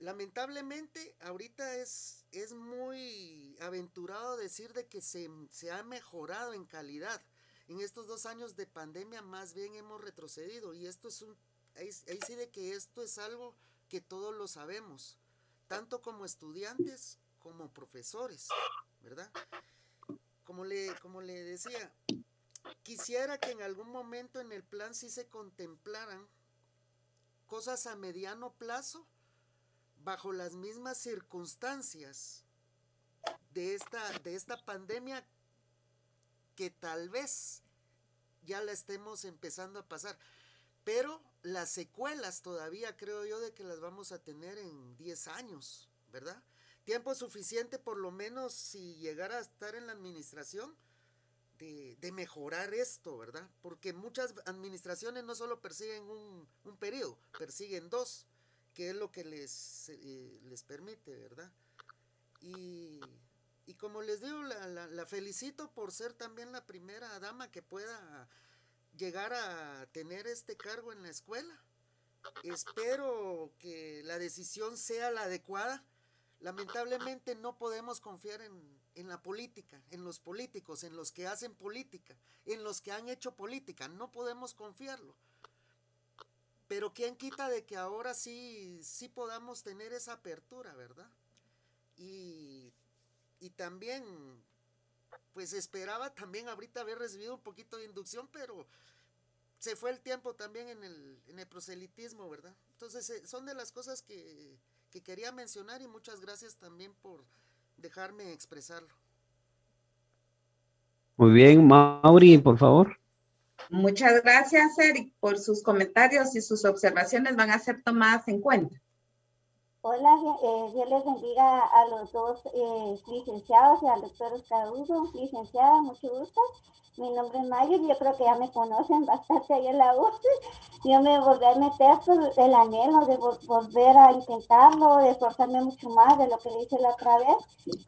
Lamentablemente ahorita es muy aventurado decir de que se ha mejorado en calidad. En estos 2 años de pandemia más bien hemos retrocedido, y esto es ahí sí de que esto es algo que todos lo sabemos, tanto como estudiantes como profesores, ¿verdad? Como le decía, quisiera que en algún momento en el plan sí se contemplaran cosas a mediano plazo bajo las mismas circunstancias de esta pandemia, que tal vez ya la estemos empezando a pasar, pero las secuelas todavía creo yo de que las vamos a tener en 10 años, ¿verdad? Tiempo suficiente, por lo menos si llegara a estar en la administración, de mejorar esto, ¿verdad? Porque muchas administraciones no solo persiguen un periodo, persiguen 2, que es lo que les permite, ¿verdad? Y como les digo, la felicito por ser también la primera dama que pueda llegar a tener este cargo en la escuela. Espero que la decisión sea la adecuada. Lamentablemente no podemos confiar en la política, en los políticos, en los que hacen política, en los que han hecho política. No podemos confiarlo. Pero quién quita de que ahora sí podamos tener esa apertura, ¿verdad? Y también, pues esperaba también ahorita haber recibido un poquito de inducción, pero se fue el tiempo también en el proselitismo, ¿verdad? Entonces son de las cosas que quería mencionar y muchas gracias también por dejarme expresarlo. Muy bien, Mauri, por favor. Muchas gracias, Eric, por sus comentarios y sus observaciones van a ser tomadas en cuenta. Hola, Dios les bendiga a los dos licenciados y al doctor Oscar Hugo. Licenciada, mucho gusto. Mi nombre es Mayo, yo creo que ya me conocen bastante ahí en la U. Yo me volví a meter por el anhelo de volver a intentarlo, de esforzarme mucho más de lo que le hice la otra vez.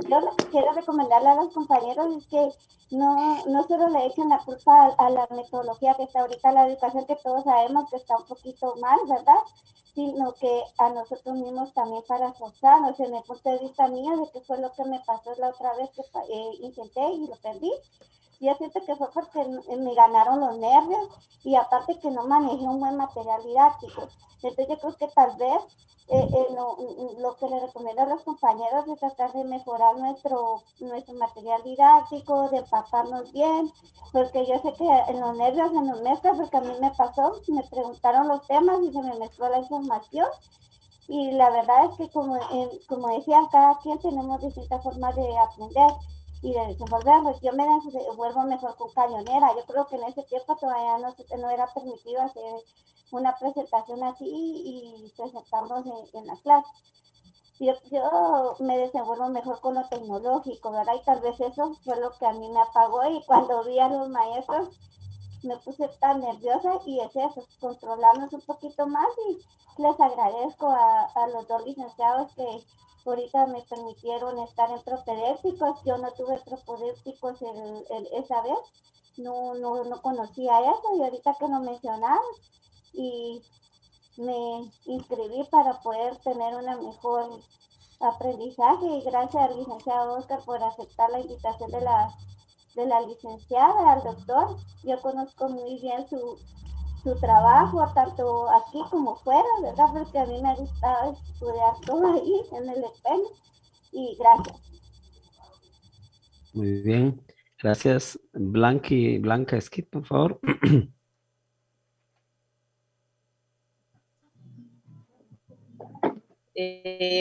Yo lo que quiero recomendarle a los compañeros es que no solo le echen la culpa a la metodología que está ahorita la educación, que todos sabemos que está un poquito mal, ¿verdad? Sino que a nosotros mismos también para esforzarnos, en el punto de vista mío, de que fue lo que me pasó la otra vez que intenté y lo perdí. Yo siento que fue porque me ganaron los nervios y aparte que no manejé un buen material didáctico. Entonces yo creo que tal vez lo que le recomiendo a los compañeros es tratar de mejorar nuestro material didáctico, de empaparnos bien, porque yo sé que en los nervios se nos mezcla, porque a mí me pasó, me preguntaron los temas y se me mezcló la información. Y la verdad es que como decían, cada quien tenemos distintas formas de aprender y de desenvolvernos. Yo me desenvuelvo mejor con cañonera. Yo creo que en ese tiempo todavía no era permitido hacer una presentación así y presentarnos en la clase. Yo me desenvuelvo mejor con lo tecnológico, ¿verdad? Y tal vez eso fue lo que a mí me apagó y cuando vi a los maestros me puse tan nerviosa y es eso, controlarnos un poquito más y les agradezco a los dos licenciados que ahorita me permitieron estar en propedéuticos. Yo no tuve propedéuticos esa vez, no conocía eso y ahorita que lo mencionaron y me inscribí para poder tener una mejor aprendizaje y gracias al licenciado Oscar por aceptar la invitación de la licenciada, al doctor. Yo conozco muy bien su trabajo, tanto aquí como fuera, ¿verdad? Porque a mí me ha gustado estudiar todo ahí en el espejo. Y gracias. Muy bien. Gracias. Blanca Esquit, por favor.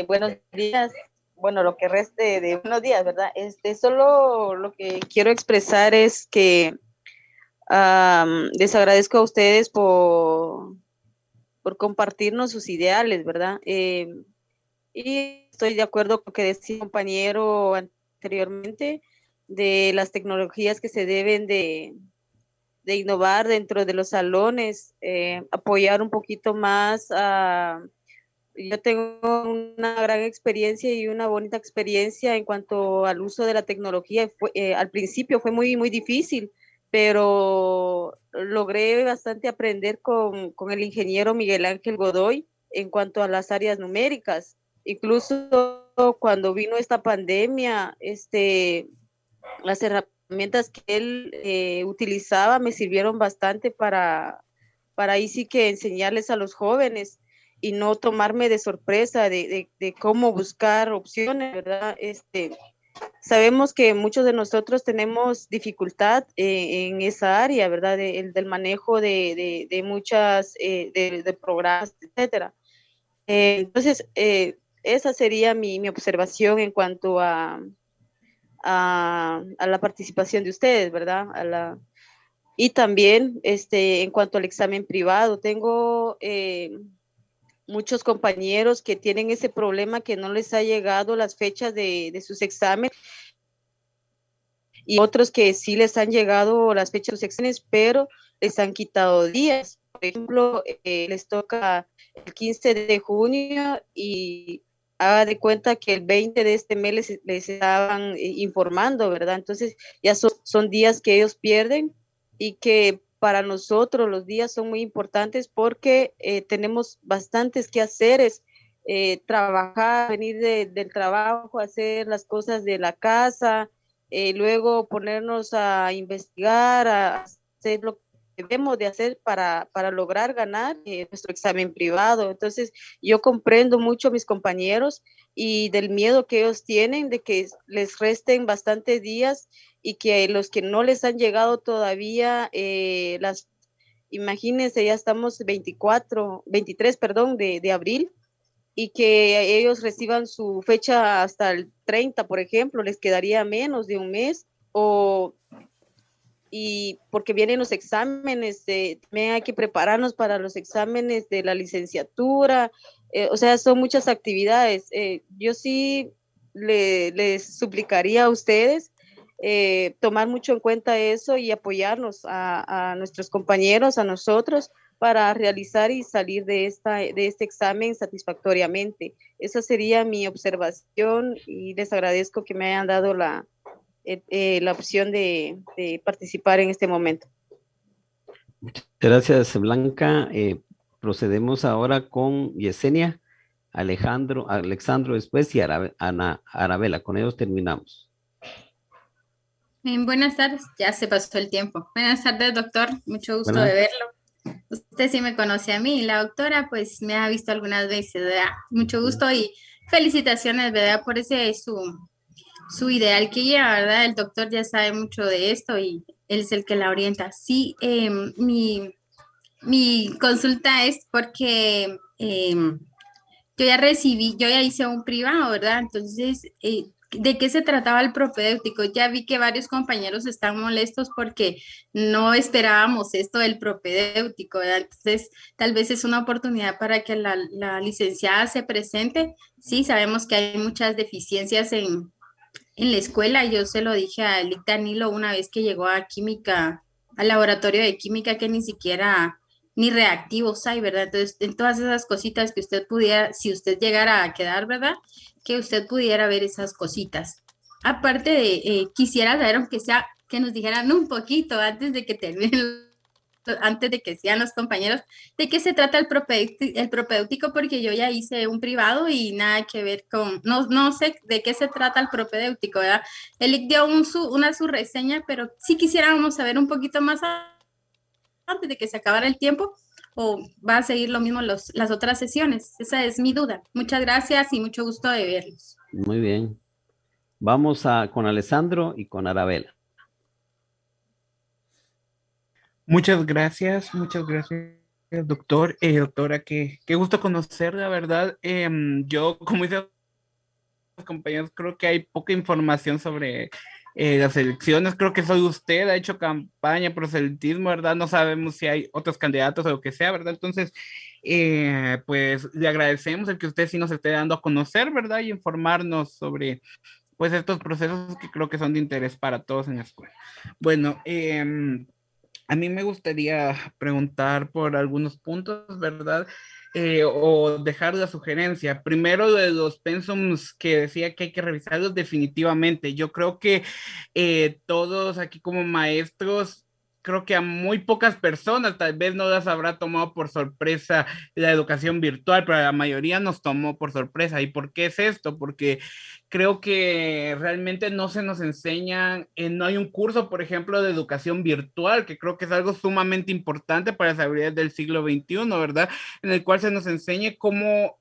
Buenos días. Bueno, lo que reste de buenos días, ¿verdad? Solo lo que quiero expresar es que les agradezco a ustedes por compartirnos sus ideales, ¿verdad? Y estoy de acuerdo con lo que decía el compañero anteriormente de las tecnologías que se deben de innovar dentro de los salones, apoyar un poquito más a... Yo tengo una gran experiencia y una bonita experiencia en cuanto al uso de la tecnología. Al principio fue muy, muy difícil, pero logré bastante aprender con el ingeniero Miguel Ángel Godoy en cuanto a las áreas numéricas. Incluso cuando vino esta pandemia, las herramientas que él utilizaba me sirvieron bastante para ahí sí que enseñarles a los jóvenes y no tomarme de sorpresa de cómo buscar opciones, ¿verdad? Sabemos que muchos de nosotros tenemos dificultad en esa área, ¿verdad? Del manejo de muchas, de programas, etcétera. Entonces, esa sería mi observación en cuanto a la participación de ustedes, ¿verdad? Y también, en cuanto al examen privado, tengo... muchos compañeros que tienen ese problema que no les ha llegado las fechas de sus exámenes y otros que sí les han llegado las fechas de sus exámenes, pero les han quitado días. por ejemplo, les toca el 15 de junio y haga de cuenta que el 20 de este mes les estaban informando, ¿verdad? Entonces ya son días que ellos pierden y que para nosotros los días son muy importantes porque tenemos bastantes quehaceres, trabajar, venir del trabajo, hacer las cosas de la casa, luego ponernos a investigar, a hacer lo que debemos de hacer para lograr ganar nuestro examen privado. Entonces, yo comprendo mucho a mis compañeros y del miedo que ellos tienen de que les resten bastantes días y que los que no les han llegado todavía, imagínense, ya estamos 23, perdón, de abril, y que ellos reciban su fecha hasta el 30, por ejemplo, les quedaría menos de un mes, y porque vienen los exámenes, también hay que prepararnos para los exámenes de la licenciatura, o sea, son muchas actividades. Yo sí les suplicaría a ustedes tomar mucho en cuenta eso y apoyarnos a nuestros compañeros, a nosotros, para realizar y salir de este examen satisfactoriamente. Esa sería mi observación y les agradezco que me hayan dado la opción de participar en este momento. Gracias, Blanca. Procedemos ahora con Yesenia, Alexandro después y Arabela. Con ellos terminamos. Buenas tardes, ya se pasó el tiempo. Buenas tardes, doctor, mucho gusto Buenas. de verlo. Usted sí me conoce a mí, la doctora pues me ha visto algunas veces, ¿verdad? Mucho gusto y felicitaciones, ¿verdad? Por ese su ideal que lleva, ¿verdad? El doctor ya sabe mucho de esto y él es el que la orienta. Sí, mi consulta es porque yo ya hice un privado, ¿verdad? Entonces, ¿de qué se trataba el propedéutico? Ya vi que varios compañeros están molestos porque no esperábamos esto del propedéutico, ¿verdad? Entonces, tal vez es una oportunidad para que la licenciada se presente. Sí, sabemos que hay muchas deficiencias en la escuela. Yo se lo dije a Elic Danilo una vez que llegó a química, al laboratorio de química, que ni siquiera ni reactivos hay, ¿verdad? Entonces, en todas esas cositas que usted pudiera, si usted llegara a quedar, ¿verdad? Que usted pudiera ver esas cositas. Aparte de, quisiera saber, aunque sea, que nos dijeran un poquito antes de que terminen, antes de que sean los compañeros, de qué se trata el propedéutico, porque yo ya hice un privado y nada que ver con, no sé de qué se trata el propedéutico, ¿verdad? Él dio su reseña, pero sí quisiéramos saber un poquito más antes de que se acabara el tiempo, o va a seguir lo mismo las otras sesiones. Esa es mi duda. Muchas gracias y mucho gusto de verlos. Muy bien. Vamos con Alessandro y con Arabela. Muchas gracias, doctor. Doctora, qué gusto conocer, la verdad. Yo, como dice los compañeros, creo que hay poca información sobre las elecciones. Creo que soy usted, ha hecho campaña, proselitismo, ¿verdad? No sabemos si hay otros candidatos o lo que sea, ¿verdad? Entonces, pues le agradecemos el que usted sí nos esté dando a conocer, ¿verdad? Y informarnos sobre, pues, estos procesos que creo que son de interés para todos en la escuela. Bueno, a mí me gustaría preguntar por algunos puntos, ¿verdad? O dejar la sugerencia. Primero, lo de los pensums que decía que hay que revisarlos definitivamente. Yo creo que todos aquí como maestros, creo que a muy pocas personas tal vez no las habrá tomado por sorpresa la educación virtual, pero a la mayoría nos tomó por sorpresa. ¿Y por qué es esto? Porque creo que realmente no se nos enseña, no hay un curso, por ejemplo, de educación virtual, que creo que es algo sumamente importante para las habilidades del siglo XXI, ¿verdad? En el cual se nos enseñe cómo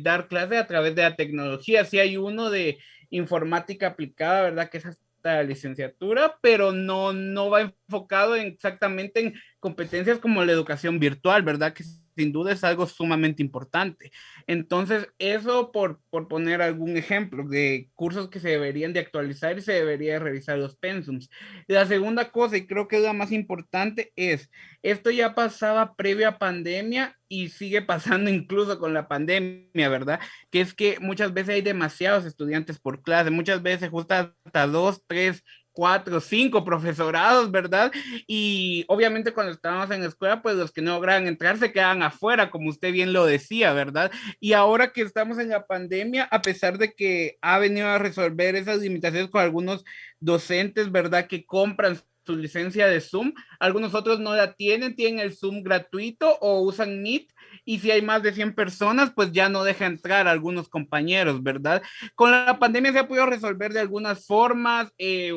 dar clase a través de la tecnología. Sí hay uno de informática aplicada, ¿verdad? Que es hasta licenciatura, pero no va enfocado exactamente en competencias como la educación virtual, ¿verdad? Que sin duda es algo sumamente importante. Entonces, eso por poner algún ejemplo de cursos que se deberían de actualizar y se debería de revisar los pensums. La segunda cosa, y creo que es la más importante, es, esto ya pasaba previo a pandemia y sigue pasando incluso con la pandemia, ¿verdad? Que es que muchas veces hay demasiados estudiantes por clase, muchas veces justo hasta 2, 3 4 o 5 profesorados, ¿verdad? Y obviamente cuando estábamos en la escuela, pues los que no lograban entrar se quedaban afuera, como usted bien lo decía, ¿verdad? Y ahora que estamos en la pandemia, a pesar de que ha venido a resolver esas limitaciones con algunos docentes, ¿verdad? Que compran su licencia de Zoom, algunos otros no la tienen el Zoom gratuito o usan Meet, y si hay más de 100 personas, pues ya no deja entrar a algunos compañeros, ¿verdad? Con la pandemia se ha podido resolver de algunas formas,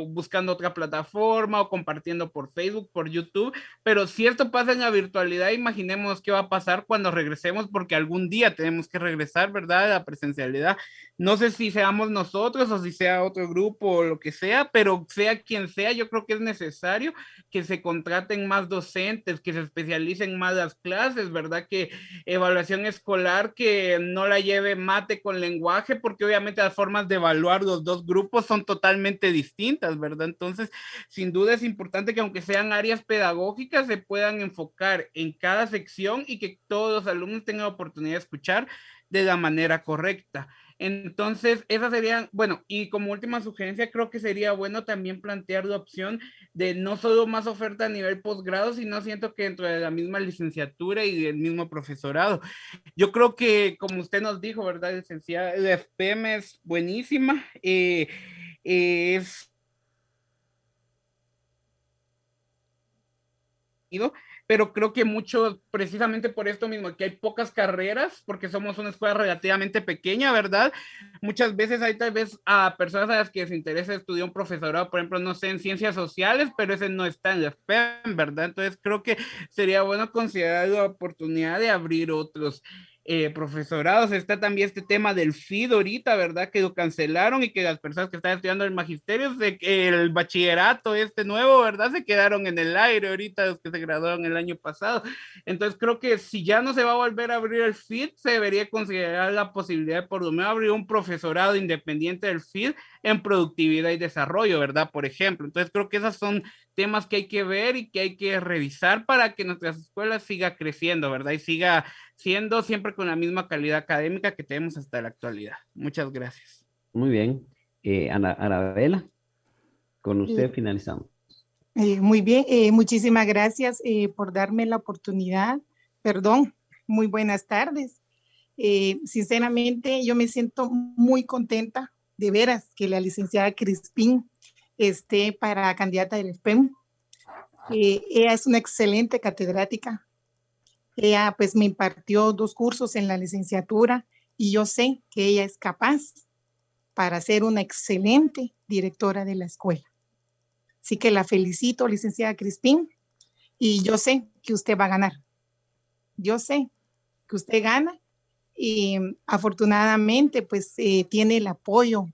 buscando otra plataforma o compartiendo por Facebook, por YouTube, pero si esto pasa en la virtualidad, imaginemos qué va a pasar cuando regresemos, porque algún día tenemos que regresar, ¿verdad? A la presencialidad. No sé si seamos nosotros o si sea otro grupo o lo que sea, pero sea quien sea, yo creo que es necesario que se contraten más docentes, que se especialicen más las clases, ¿verdad? Que evaluación escolar que no la lleve mate con lenguaje, porque obviamente las formas de evaluar los dos grupos son totalmente distintas, ¿verdad? Entonces, sin duda es importante que aunque sean áreas pedagógicas, se puedan enfocar en cada sección y que todos los alumnos tengan oportunidad de escuchar de la manera correcta. Entonces, esas serían, bueno, y como última sugerencia, creo que sería bueno también plantear la opción de no solo más oferta a nivel posgrado, sino siento que dentro de la misma licenciatura y del mismo profesorado. Yo creo que, como usted nos dijo, ¿verdad, licenciada? La FPM es buenísima, es pero creo que mucho, precisamente por esto mismo, que hay pocas carreras, porque somos una escuela relativamente pequeña, ¿verdad? Muchas veces hay tal vez a personas a las que les interesa estudiar un profesorado, por ejemplo, no sé, en ciencias sociales, pero ese no está en la FPM, ¿verdad? Entonces creo que sería bueno considerar la oportunidad de abrir otros profesorados. Está también este tema del FID ahorita, ¿verdad? Que lo cancelaron y que las personas que están estudiando el magisterio, el bachillerato este nuevo, ¿verdad? Se quedaron en el aire ahorita los que se graduaron el año pasado. Entonces creo que si ya no se va a volver a abrir el FID, se debería considerar la posibilidad de por lo menos abrir un profesorado independiente del FID en productividad y desarrollo, ¿verdad? Por ejemplo. Entonces creo que esas son temas que hay que ver y que hay que revisar para que nuestras escuelas siga creciendo, ¿verdad? Y siga siendo siempre con la misma calidad académica que tenemos hasta la actualidad. Muchas gracias. Muy bien. Arabela, con usted finalizamos. Muy bien, muchísimas gracias por darme la oportunidad. Perdón, muy buenas tardes. Sinceramente, yo me siento muy contenta, de veras, que la licenciada Crispín esté para candidata del FPM. Ella es una excelente catedrática. Ella pues me impartió 2 cursos en la licenciatura y yo sé que ella es capaz para ser una excelente directora de la escuela. Así que la felicito, licenciada Crispín, y yo sé que usted va a ganar. Yo sé que usted gana y afortunadamente pues tiene el apoyo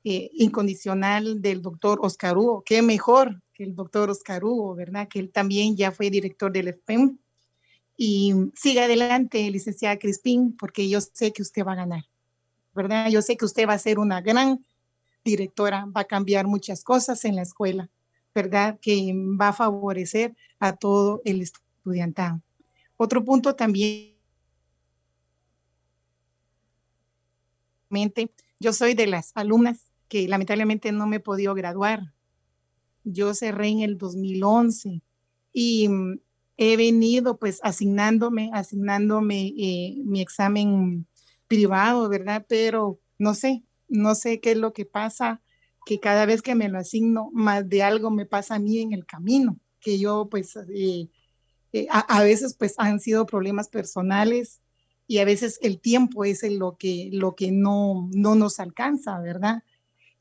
incondicional del doctor Oscar Hugo. Qué mejor que el doctor Oscar Hugo, ¿verdad? Que él también ya fue director del FPM. Y siga adelante, licenciada Crispín, porque yo sé que usted va a ganar, ¿verdad? Yo sé que usted va a ser una gran directora, va a cambiar muchas cosas en la escuela, ¿verdad? Que va a favorecer a todo el estudiantado. Otro punto también, yo soy de las alumnas que lamentablemente no me he podido graduar. Yo cerré en el 2011 y he venido pues asignándome mi examen privado, ¿verdad? Pero no sé qué es lo que pasa, que cada vez que me lo asigno, más de algo me pasa a mí en el camino, que yo pues a veces pues han sido problemas personales y a veces el tiempo es lo que no nos alcanza, ¿verdad?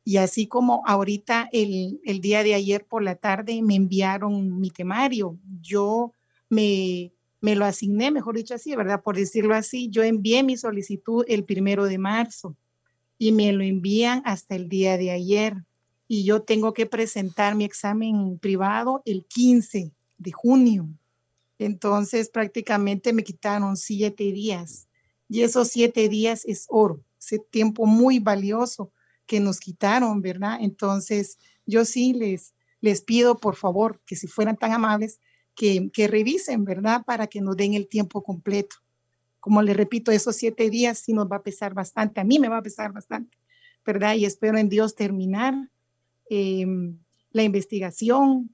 Y así como ahorita el día de ayer por la tarde me enviaron mi temario, yo me lo asigné, mejor dicho así, ¿verdad? Por decirlo así, yo envié mi solicitud el 1 de marzo y me lo envían hasta el día de ayer. Y yo tengo que presentar mi examen privado el 15 de junio. Entonces prácticamente me quitaron 7 días y esos 7 días es oro, ese tiempo muy valioso que nos quitaron, ¿verdad? Entonces yo sí les pido por favor que si fueran tan amables que revisen, ¿verdad? Para que nos den el tiempo completo. Como les repito, esos 7 días sí nos va a pesar bastante, a mí me va a pesar bastante, ¿verdad? Y espero en Dios terminar la investigación,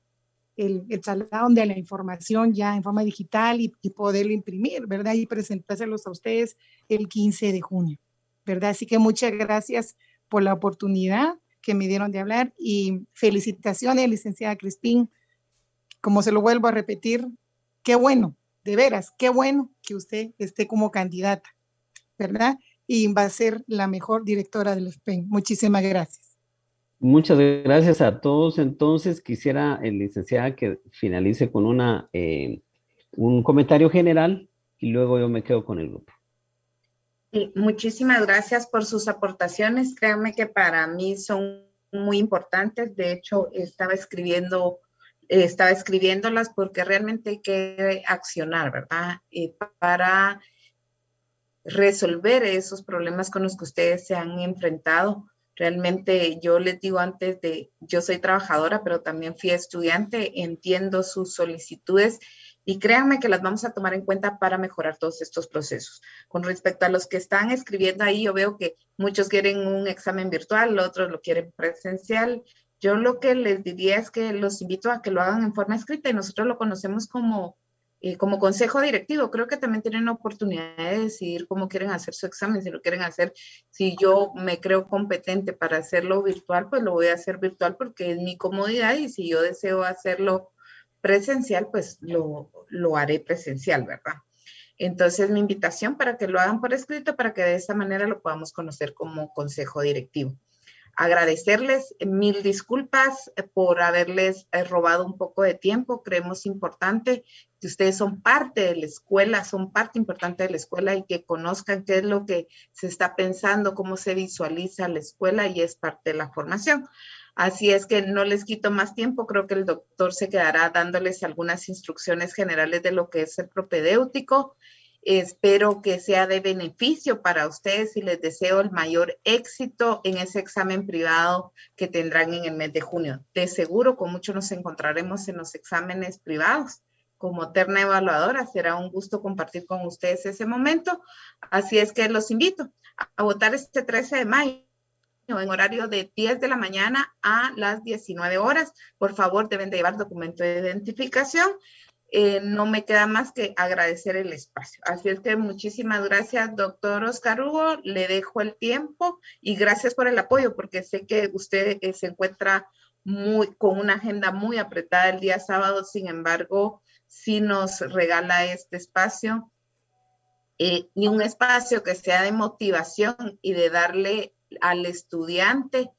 el traslado de la información ya en forma digital y poderlo imprimir, ¿verdad? Y presentárselos a ustedes el 15 de junio, ¿verdad? Así que muchas gracias por la oportunidad que me dieron de hablar y felicitaciones, licenciada Crispín. Como se lo vuelvo a repetir, qué bueno, de veras, qué bueno que usted esté como candidata, ¿verdad? Y va a ser la mejor directora del SPEN. Muchísimas gracias. Muchas gracias a todos. Entonces, quisiera, licenciada, que finalice con un comentario general y luego yo me quedo con el grupo. Sí, muchísimas gracias por sus aportaciones. Créanme que para mí son muy importantes. De hecho, estaba escribiéndolas porque realmente hay que accionar, ¿verdad? Para resolver esos problemas con los que ustedes se han enfrentado. Realmente yo les digo yo soy trabajadora, pero también fui estudiante, entiendo sus solicitudes y créanme que las vamos a tomar en cuenta para mejorar todos estos procesos. Con respecto a los que están escribiendo ahí, yo veo que muchos quieren un examen virtual, otros lo quieren presencial. Yo lo que les diría es que los invito a que lo hagan en forma escrita y nosotros lo conocemos como consejo directivo. Creo que también tienen la oportunidad de decidir cómo quieren hacer su examen, si lo quieren hacer, si yo me creo competente para hacerlo virtual, pues lo voy a hacer virtual porque es mi comodidad y si yo deseo hacerlo presencial, pues lo haré presencial, ¿verdad? Entonces, mi invitación para que lo hagan por escrito, para que de esta manera lo podamos conocer como consejo directivo. Agradecerles, mil disculpas por haberles robado un poco de tiempo. Creemos importante que ustedes son parte de la escuela, son parte importante de la escuela y que conozcan qué es lo que se está pensando, cómo se visualiza la escuela y es parte de la formación. Así es que no les quito más tiempo, creo que el doctor se quedará dándoles algunas instrucciones generales de lo que es el propedéutico. Espero que sea de beneficio para ustedes y les deseo el mayor éxito en ese examen privado que tendrán en el mes de junio. De seguro, con mucho nos encontraremos en los exámenes privados. Como terna evaluadora, será un gusto compartir con ustedes ese momento. Así es que los invito a votar este 13 de mayo en horario de 10 de la mañana a las 19 horas. Por favor, deben de llevar documento de identificación. No me queda más que agradecer el espacio. Así es que muchísimas gracias, doctor Oscar Hugo. Le dejo el tiempo y gracias por el apoyo, porque sé que usted se encuentra con una agenda muy apretada el día sábado. Sin embargo, sí nos regala este espacio y un espacio que sea de motivación y de darle al estudiante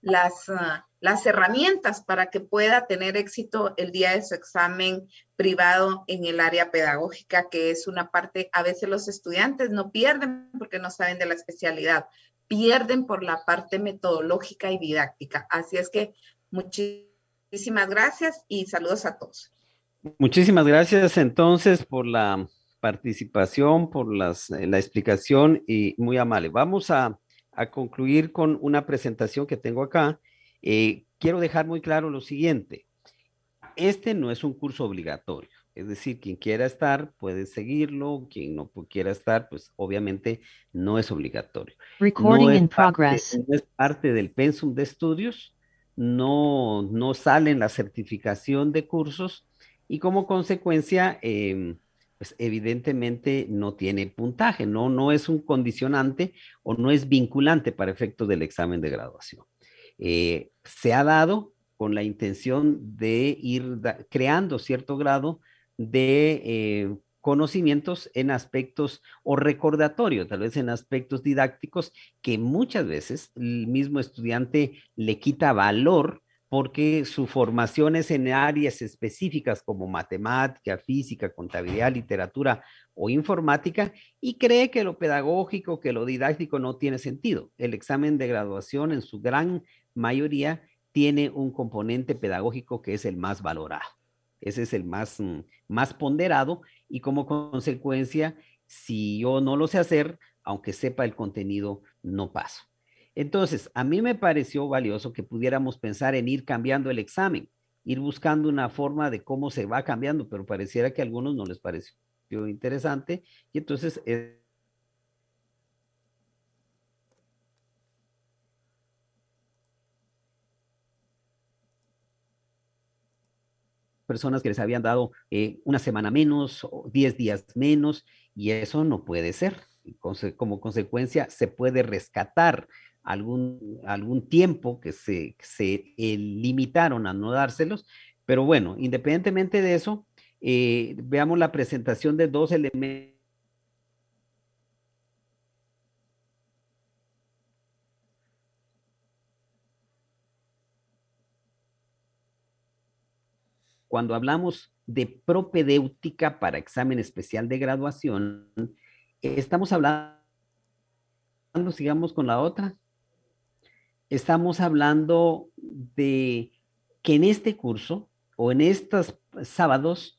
las herramientas para que pueda tener éxito el día de su examen privado en el área pedagógica, que es una parte, a veces los estudiantes no pierden porque no saben de la especialidad, pierden por la parte metodológica y didáctica. Así es que muchísimas gracias y saludos a todos. Muchísimas gracias entonces por la participación, por la explicación y muy amable. Vamos a concluir con una presentación que tengo acá. Quiero dejar muy claro lo siguiente. Este no es un curso obligatorio. Es decir, quien quiera estar puede seguirlo, quien no quiera estar, pues obviamente no es obligatorio. Recording in progress. No es parte del pensum de estudios, no sale en la certificación de cursos y como consecuencia, pues evidentemente no tiene puntaje, no es un condicionante o no es vinculante para efectos del examen de graduación. Se ha dado con la intención de ir creando cierto grado de conocimientos en aspectos o recordatorios, tal vez en aspectos didácticos que muchas veces el mismo estudiante le quita valor porque su formación es en áreas específicas como matemática, física, contabilidad, literatura o informática y cree que lo pedagógico, que lo didáctico no tiene sentido. El examen de graduación en su gran mayoría tiene un componente pedagógico que es el más valorado. Ese es el más ponderado y como consecuencia, si yo no lo sé hacer, aunque sepa el contenido, no paso. Entonces, a mí me pareció valioso que pudiéramos pensar en ir cambiando el examen, ir buscando una forma de cómo se va cambiando, pero pareciera que a algunos no les pareció interesante y entonces personas que les habían dado una semana menos o 10 días menos, y eso no puede ser. Como consecuencia, se puede rescatar algún tiempo que se limitaron a no dárselos, pero bueno, independientemente de eso, veamos la presentación de dos elementos. Cuando hablamos de propedéutica para examen especial de graduación, estamos hablando, sigamos con la otra, estamos hablando de que en este curso o en estos sábados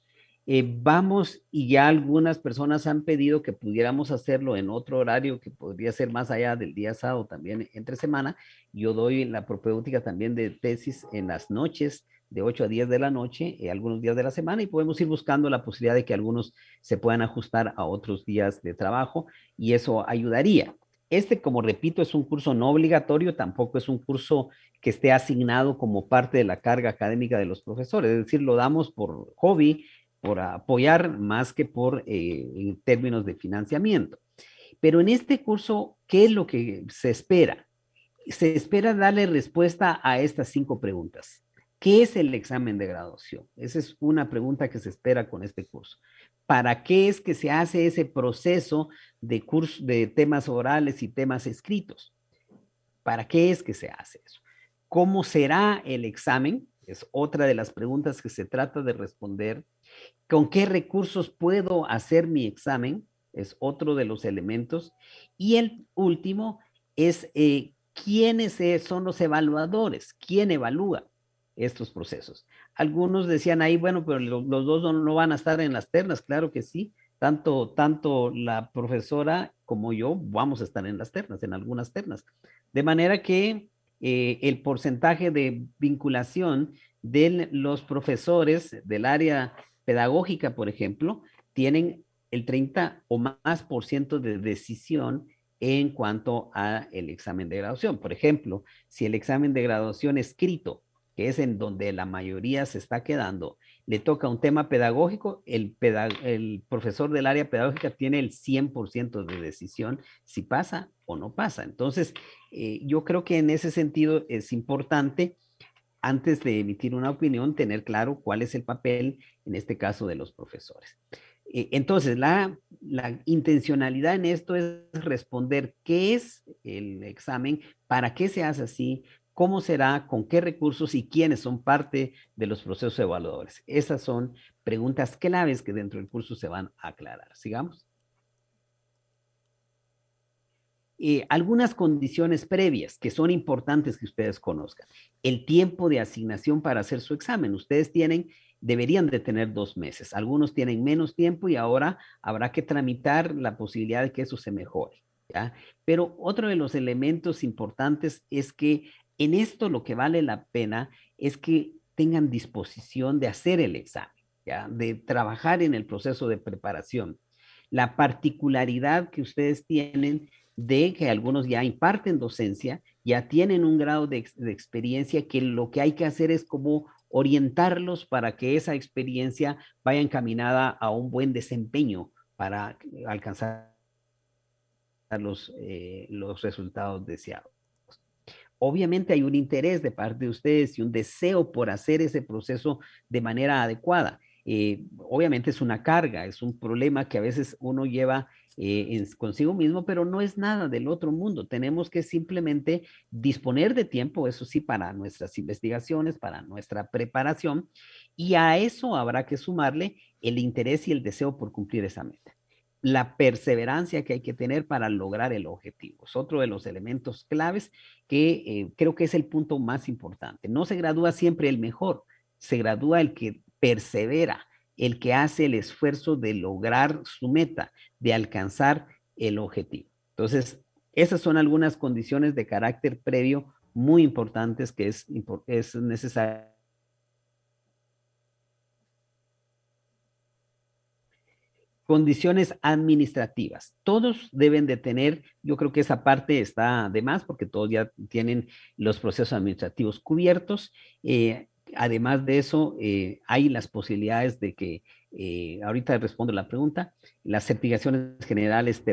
vamos, y ya algunas personas han pedido que pudiéramos hacerlo en otro horario que podría ser más allá del día sábado, también entre semana. Yo doy la propedéutica también de tesis en las noches, de 8 a 10 de la noche, algunos días de la semana, y podemos ir buscando la posibilidad de que algunos se puedan ajustar a otros días de trabajo, y eso ayudaría. Como repito, es un curso no obligatorio, tampoco es un curso que esté asignado como parte de la carga académica de los profesores, es decir, lo damos por hobby, por apoyar, más que por en términos de financiamiento. Pero en este curso, ¿qué es lo que se espera? Se espera darle respuesta a estas 5 preguntas. ¿Qué es el examen de graduación? Esa es una pregunta que se espera con este curso. ¿Para qué es que se hace ese proceso de temas orales y temas escritos? ¿Para qué es que se hace eso? ¿Cómo será el examen? Es otra de las preguntas que se trata de responder. ¿Con qué recursos puedo hacer mi examen? Es otro de los elementos. Y el último es quiénes son los evaluadores, quién evalúa estos procesos. Algunos decían ahí, bueno, pero los dos no van a estar en las ternas. Claro que sí, tanto la profesora como yo vamos a estar en las ternas, en algunas ternas. De manera que el porcentaje de vinculación de los profesores del área pedagógica, por ejemplo, tienen el 30 o más % de decisión en cuanto al examen de graduación. Por ejemplo, si el examen de graduación escrito, que es en donde la mayoría se está quedando, le toca un tema pedagógico, el profesor del área pedagógica tiene el 100% de decisión si pasa o no pasa. Entonces, yo creo que en ese sentido es importante, antes de emitir una opinión, tener claro cuál es el papel, en este caso, de los profesores. Entonces, la intencionalidad en esto es responder qué es el examen, para qué se hace así, cómo será, con qué recursos y quiénes son parte de los procesos evaluadores. Esas son preguntas claves que dentro del curso se van a aclarar. Sigamos. Algunas condiciones previas que son importantes que ustedes conozcan. El tiempo de asignación para hacer su examen. Ustedes deberían de tener 2 meses. Algunos tienen menos tiempo y ahora habrá que tramitar la posibilidad de que eso se mejore, ¿ya? Pero otro de los elementos importantes es que en esto lo que vale la pena es que tengan disposición de hacer el examen, ¿ya? De trabajar en el proceso de preparación. La particularidad que ustedes tienen de que algunos ya imparten docencia, ya tienen un grado de experiencia, que lo que hay que hacer es como orientarlos para que esa experiencia vaya encaminada a un buen desempeño para alcanzar los resultados deseados. Obviamente hay un interés de parte de ustedes y un deseo por hacer ese proceso de manera adecuada. Obviamente es una carga, es un problema que a veces uno lleva consigo mismo, pero no es nada del otro mundo. Tenemos que simplemente disponer de tiempo, eso sí, para nuestras investigaciones, para nuestra preparación, y a eso habrá que sumarle el interés y el deseo por cumplir esa meta. La perseverancia que hay que tener para lograr el objetivo es otro de los elementos claves que creo que es el punto más importante. No se gradúa siempre el mejor, se gradúa el que persevera, el que hace el esfuerzo de lograr su meta, de alcanzar el objetivo. Entonces, esas son algunas condiciones de carácter previo muy importantes que es necesario. Condiciones administrativas. Todos deben de tener, yo creo que esa parte está de más porque todos ya tienen los procesos administrativos cubiertos. Además de eso, hay las posibilidades de que, ahorita respondo la pregunta, las certificaciones generales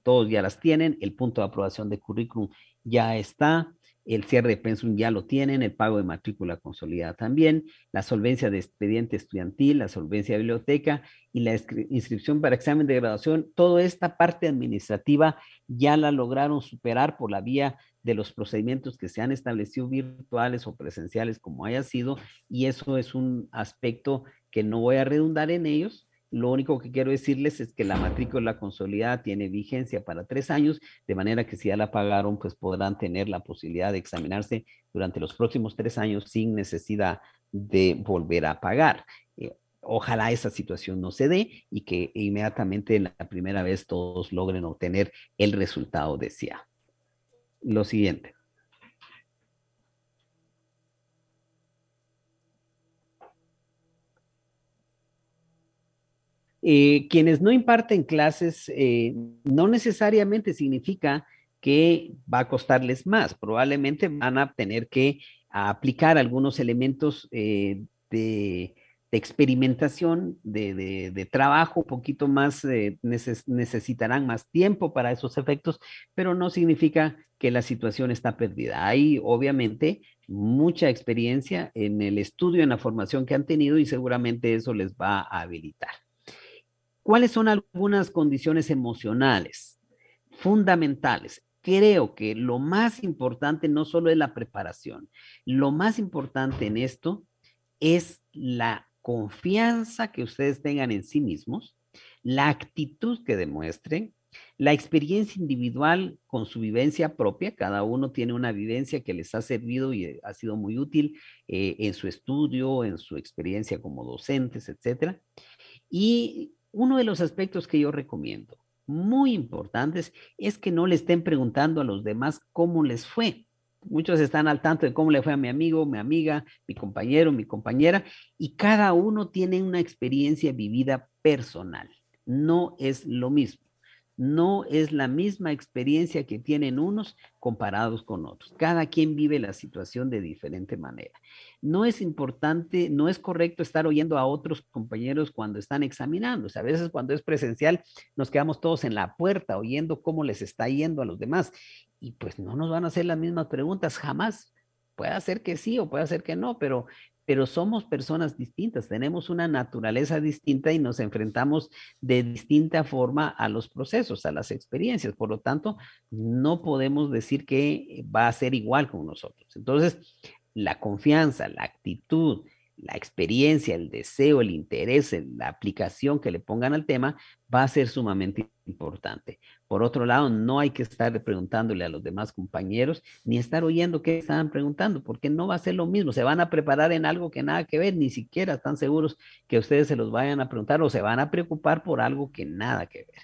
todos ya las tienen, el punto de aprobación de currículum ya está, el cierre de pensum ya lo tienen, el pago de matrícula consolidada también, la solvencia de expediente estudiantil, la solvencia de biblioteca y la inscripción para examen de graduación. Toda esta parte administrativa ya la lograron superar por la vía de los procedimientos que se han establecido virtuales o presenciales, como haya sido, y eso es un aspecto que no voy a redundar en ellos. Lo único que quiero decirles es que la matrícula consolidada tiene vigencia para 3 años, de manera que si ya la pagaron, pues podrán tener la posibilidad de examinarse durante los próximos 3 años sin necesidad de volver a pagar. Ojalá esa situación no se dé y que inmediatamente la primera vez todos logren obtener el resultado deseado. Lo siguiente. Quienes no imparten clases no necesariamente significa que va a costarles más. Probablemente van a tener que aplicar algunos elementos de experimentación, de trabajo, un poquito más, necesitarán más tiempo para esos efectos, pero no significa que la situación está perdida. Hay obviamente mucha experiencia en el estudio, en la formación que han tenido y seguramente eso les va a habilitar. ¿Cuáles son algunas condiciones emocionales fundamentales? Creo que lo más importante no solo es la preparación, lo más importante en esto es la confianza que ustedes tengan en sí mismos, la actitud que demuestren, la experiencia individual con su vivencia propia. Cada uno tiene una vivencia que les ha servido y ha sido muy útil en su estudio, en su experiencia como docentes, etcétera. Y uno de los aspectos que yo recomiendo, muy importantes, es que no le estén preguntando a los demás cómo les fue. Muchos están al tanto de cómo le fue a mi amigo, mi amiga, mi compañero, mi compañera, y cada uno tiene una experiencia vivida personal. No es lo mismo. No es la misma experiencia que tienen unos comparados con otros. Cada quien vive la situación de diferente manera. No es importante, no es correcto estar oyendo a otros compañeros cuando están examinando. O sea, a veces cuando es presencial nos quedamos todos en la puerta oyendo cómo les está yendo a los demás y pues no nos van a hacer las mismas preguntas jamás. Puede ser que sí o puede ser que no, pero somos personas distintas, tenemos una naturaleza distinta y nos enfrentamos de distinta forma a los procesos, a las experiencias. Por lo tanto, no podemos decir que va a ser igual con nosotros. Entonces, la confianza, la actitud, la experiencia, el deseo, el interés, la aplicación que le pongan al tema va a ser sumamente importante. Por otro lado, no hay que estar preguntándole a los demás compañeros ni estar oyendo qué estaban preguntando, porque no va a ser lo mismo. Se van a preparar en algo que nada que ver, ni siquiera están seguros que ustedes se los vayan a preguntar o se van a preocupar por algo que nada que ver.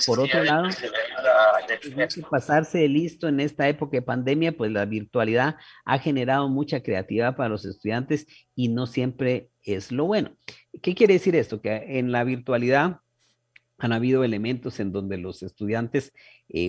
Por otro lado, hay que pasarse de listo en esta época de pandemia, pues la virtualidad ha generado mucha creatividad para los estudiantes y no siempre es lo bueno. ¿Qué quiere decir esto? Que en la virtualidad han habido elementos en donde los estudiantes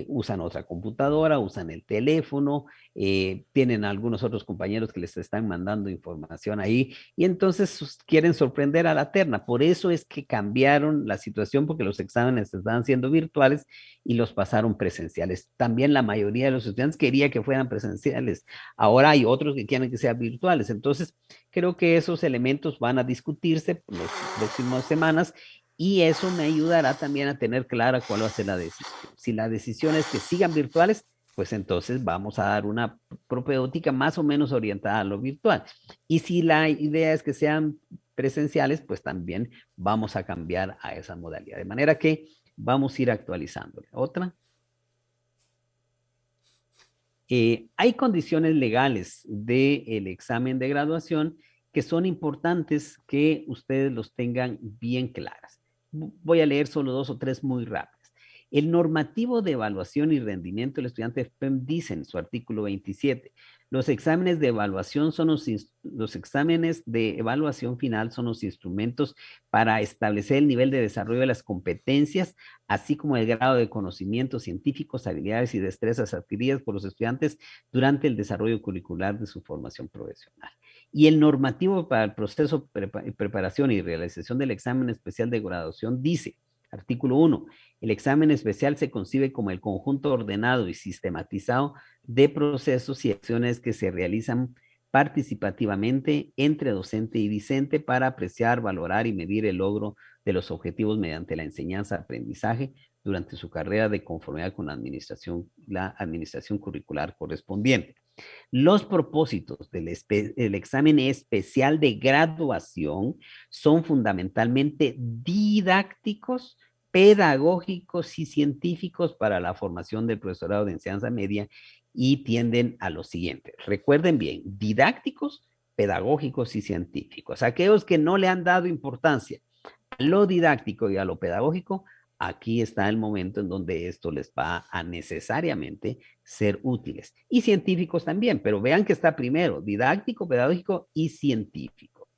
usan otra computadora, usan el teléfono, tienen algunos otros compañeros que les están mandando información ahí y entonces quieren sorprender a la terna. Por eso es que cambiaron la situación porque los exámenes estaban siendo virtuales y los pasaron presenciales. También la mayoría de los estudiantes quería que fueran presenciales. Ahora hay otros que quieren que sean virtuales. Entonces, creo que esos elementos van a discutirse por las próximas semanas y eso me ayudará también a tener clara cuál va a ser la decisión. Si la decisión es que sigan virtuales, pues entonces vamos a dar una propedéutica más o menos orientada a lo virtual. Y si la idea es que sean presenciales, pues también vamos a cambiar a esa modalidad. De manera que vamos a ir actualizando. Otra. Hay condiciones legales del examen de graduación que son importantes que ustedes los tengan bien claras. Voy a leer solo 2 o 3 muy rápidas. El normativo de evaluación y rendimiento del estudiante FPEM dice en su artículo 27, los exámenes de evaluación son los exámenes de evaluación final son los instrumentos para establecer el nivel de desarrollo de las competencias, así como el grado de conocimientos científicos, habilidades y destrezas adquiridas por los estudiantes durante el desarrollo curricular de su formación profesional. Y el normativo para el proceso de preparación y realización del examen especial de graduación dice, artículo 1, el examen especial se concibe como el conjunto ordenado y sistematizado de procesos y acciones que se realizan participativamente entre docente y discente para apreciar, valorar y medir el logro de los objetivos mediante la enseñanza-aprendizaje durante su carrera de conformidad con la administración curricular correspondiente. Los propósitos del examen especial de graduación son fundamentalmente didácticos, pedagógicos y científicos para la formación del profesorado de enseñanza media y tienden a lo siguiente. Recuerden bien, didácticos, pedagógicos y científicos. Aquellos que no le han dado importancia a lo didáctico y a lo pedagógico, aquí está el momento en donde esto les va a necesariamente ser útiles. Y científicos también, pero vean que está primero, didáctico, pedagógico y científico.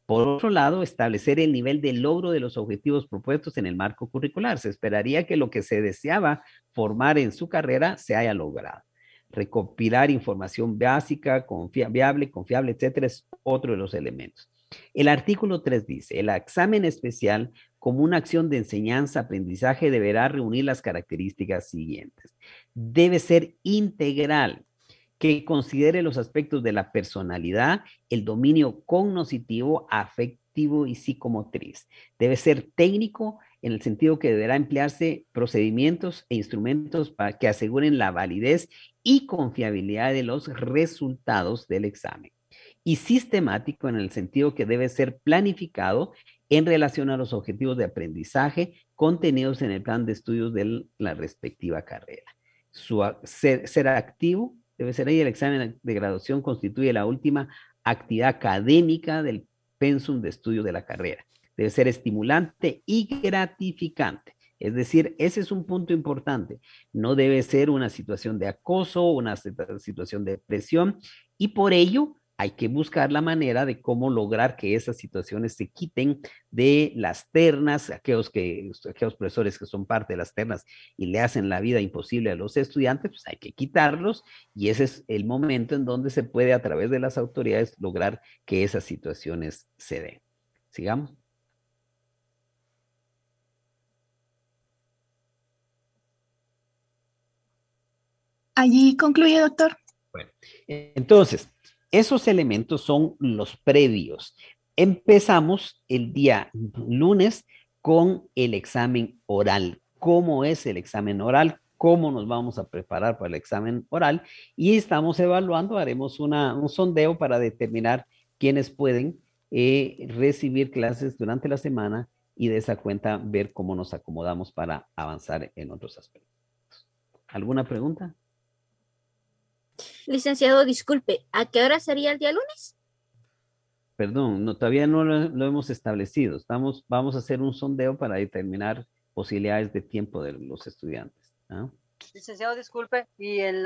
Por otro lado, establecer el nivel de logro de los objetivos propuestos en el marco curricular. Se esperaría que lo que se deseaba formar en su carrera se haya logrado. Recopilar información básica, viable, confiable, etcétera, es otro de los elementos. El artículo 3 dice, el examen especial como una acción de enseñanza-aprendizaje deberá reunir las características siguientes. Debe ser integral, que considere los aspectos de la personalidad, el dominio cognoscitivo, afectivo y psicomotriz. Debe ser técnico en el sentido que deberá emplearse procedimientos e instrumentos para que aseguren la validez y confiabilidad de los resultados del examen. Y sistemático en el sentido que debe ser planificado en relación a los objetivos de aprendizaje contenidos en el plan de estudios de la respectiva carrera. Ser activo debe ser ahí. El examen de graduación constituye la última actividad académica del pensum de estudio de la carrera. Debe ser estimulante y gratificante. Es decir, ese es un punto importante. No debe ser una situación de acoso, una situación de presión, y por ello hay que buscar la manera de cómo lograr que esas situaciones se quiten de las ternas, aquellos profesores que son parte de las ternas y le hacen la vida imposible a los estudiantes, pues hay que quitarlos, y ese es el momento en donde se puede a través de las autoridades lograr que esas situaciones se den. Sigamos. Allí concluye, doctor. Bueno, entonces, esos elementos son los previos. Empezamos el día lunes con el examen oral. ¿Cómo es el examen oral? ¿Cómo nos vamos a preparar para el examen oral? Y estamos evaluando, haremos un sondeo para determinar quiénes pueden recibir clases durante la semana y de esa cuenta ver cómo nos acomodamos para avanzar en otros aspectos. ¿Alguna pregunta? Licenciado, disculpe, ¿a qué hora sería el día lunes? Perdón, no, todavía no lo hemos establecido. Vamos a hacer un sondeo para determinar posibilidades de tiempo de los estudiantes. ¿No? Licenciado, disculpe, y en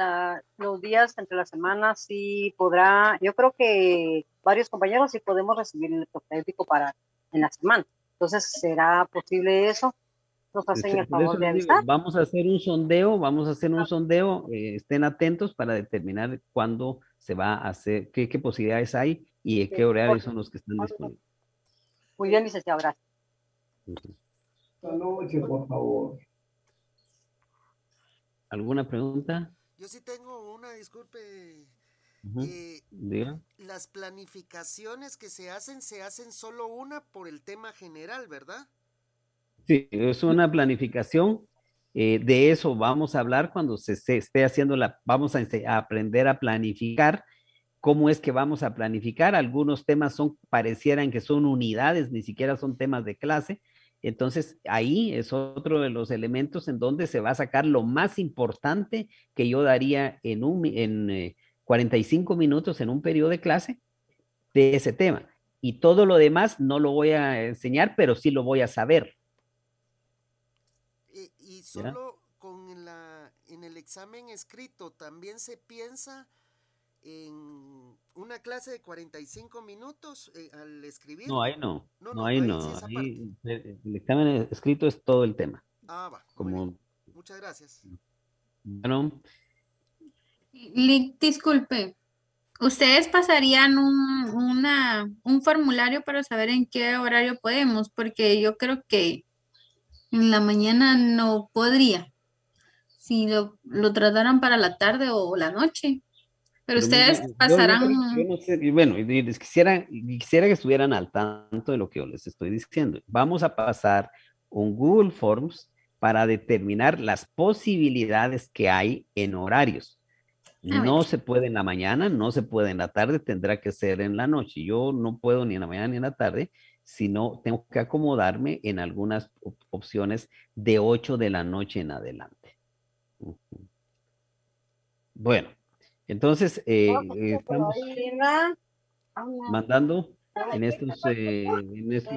los días entre la semana sí podrá, yo creo que varios compañeros sí podemos recibir el propedéutico para en la semana. Entonces, ¿será posible eso? Nos hacen el favor de avisar. Vamos a hacer un sondeo, estén atentos para determinar cuándo se va a hacer, qué posibilidades hay y qué horarios son los que están disponibles. Muy bien, licenciado, gracias. Esta noche, por favor. ¿Alguna pregunta? Yo sí tengo una, disculpe. Diga. Las planificaciones que se hacen solo una por el tema general, ¿verdad? Sí, es una planificación. De eso vamos a hablar cuando se esté haciendo vamos a aprender a planificar. ¿Cómo es que vamos a planificar? Algunos temas parecieran que son unidades, ni siquiera son temas de clase. Entonces, ahí es otro de los elementos en donde se va a sacar lo más importante que yo daría en 45 minutos en un periodo de clase de ese tema. Y todo lo demás no lo voy a enseñar, pero sí lo voy a saber. Y solo en el examen escrito también se piensa en una clase de 45 minutos al escribir. No, ahí no. No, Ahí ahí no. sí esa Ahí el examen escrito es todo el tema. Ah, va. Como, muchas gracias. bueno, Disculpe, ¿ustedes pasarían un formulario para saber en qué horario podemos? Porque yo creo que en la mañana no podría, si lo trataran para la tarde o la noche. Pero pero mire, ustedes yo pasarán. no sé, y bueno, y quisiera que estuvieran al tanto de lo que yo les estoy diciendo. Vamos a pasar un Google Forms para determinar las posibilidades que hay en horarios. No se puede en la mañana, no se puede en la tarde, tendrá que ser en la noche. Yo no puedo ni en la mañana ni en la tarde, sino tengo que acomodarme en algunas opciones de 8 de la noche en adelante. Bueno, entonces estamos mandando en estos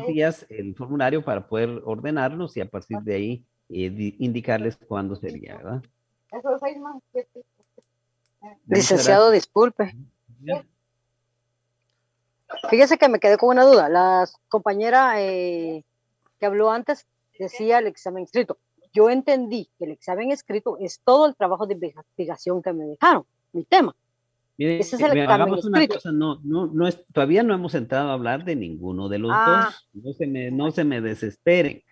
días el formulario para poder ordenarnos y a partir de ahí indicarles cuándo sería, ¿verdad? Licenciado, disculpe. Fíjese que me quedé con una duda. La compañera que habló antes decía el examen escrito. Yo entendí que el examen escrito es todo el trabajo de investigación que me dejaron, mi tema. Mire, Ese es el examen hagamos una escrito. cosa, todavía no hemos entrado a hablar de ninguno de los dos. No se me desesperen.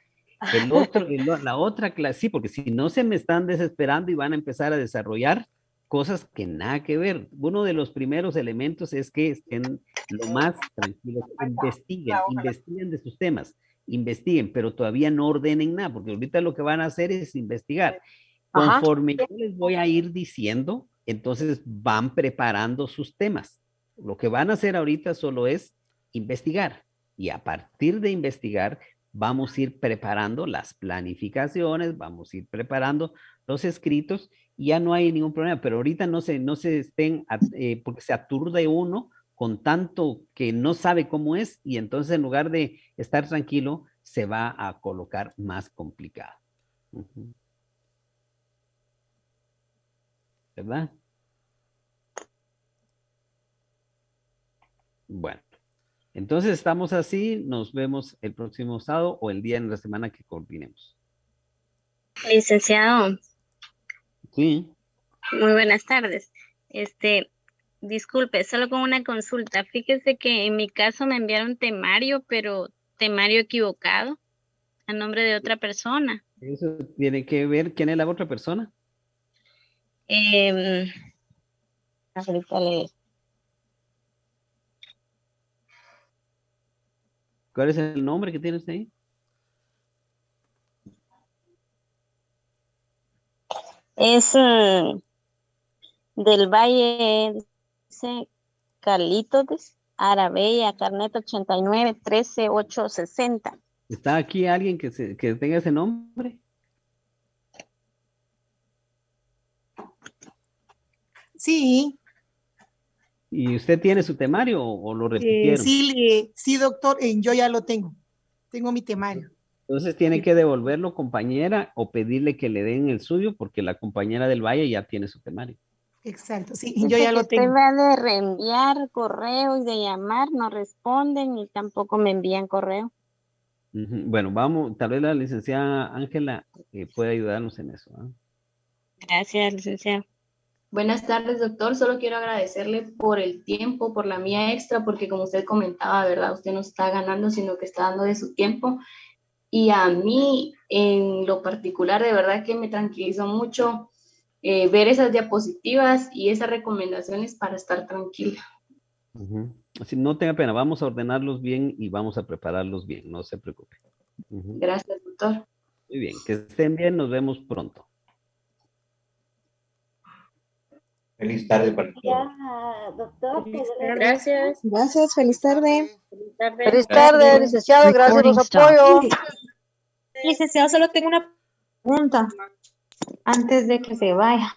La otra clase, sí, porque si no se me están desesperando y van a empezar a desarrollar cosas que nada que ver. Uno de los primeros elementos es que estén lo más tranquilos, investiguen de sus temas, investiguen, pero todavía no ordenen nada, porque ahorita lo que van a hacer es investigar. Conforme yo les voy a ir diciendo, entonces van preparando sus temas. Lo que van a hacer ahorita solo es investigar, y a partir de investigar, vamos a ir preparando las planificaciones, vamos a ir preparando los escritos, y ya no hay ningún problema, pero ahorita no se estén, porque se aturde uno con tanto que no sabe cómo es, y entonces en lugar de estar tranquilo, se va a colocar más complicado. ¿Verdad? Bueno, entonces estamos así, nos vemos el próximo sábado o el día en la semana que coordinemos. Licenciado, Sí. muy buenas tardes. Disculpe, solo con una consulta. Fíjese que en mi caso me enviaron temario, pero temario equivocado a nombre de otra persona. Eso tiene que ver, ¿quién es la otra persona? Ahorita le... ¿Cuál es el nombre que tienes ahí? Es del Valle, dice Carlitos, Arabella, Carnet 89 13 860. ¿Está aquí alguien que tenga ese nombre? Sí. ¿Y usted tiene su temario o lo repitieron? Sí, doctor, yo ya lo tengo. Tengo mi temario. Entonces tiene que devolverlo, compañera, o pedirle que le den el suyo, porque la compañera del Valle ya tiene su temario. Exacto, sí, yo ya lo tengo. Usted va de reenviar correo y de llamar, no responden y tampoco me envían correo. Bueno, vamos, tal vez la licenciada Ángela puede ayudarnos en eso. Gracias, licenciado. Buenas tardes, doctor. Solo quiero agradecerle por el tiempo, por la mía extra, porque como usted comentaba, ¿verdad? Usted no está ganando, sino que está dando de su tiempo. Y a mí, en lo particular, de verdad que me tranquilizó mucho ver esas diapositivas y esas recomendaciones para estar tranquila. Así, no tenga pena, vamos a ordenarlos bien y vamos a prepararlos bien, no se preocupe. Gracias, doctor. Muy bien, que estén bien, nos vemos pronto. Feliz tarde para todos. Doctor, Gracias. Gracias, feliz tarde. Feliz tarde, licenciado, gracias por su apoyo. Licenciado, solo tengo una pregunta antes de que se vaya.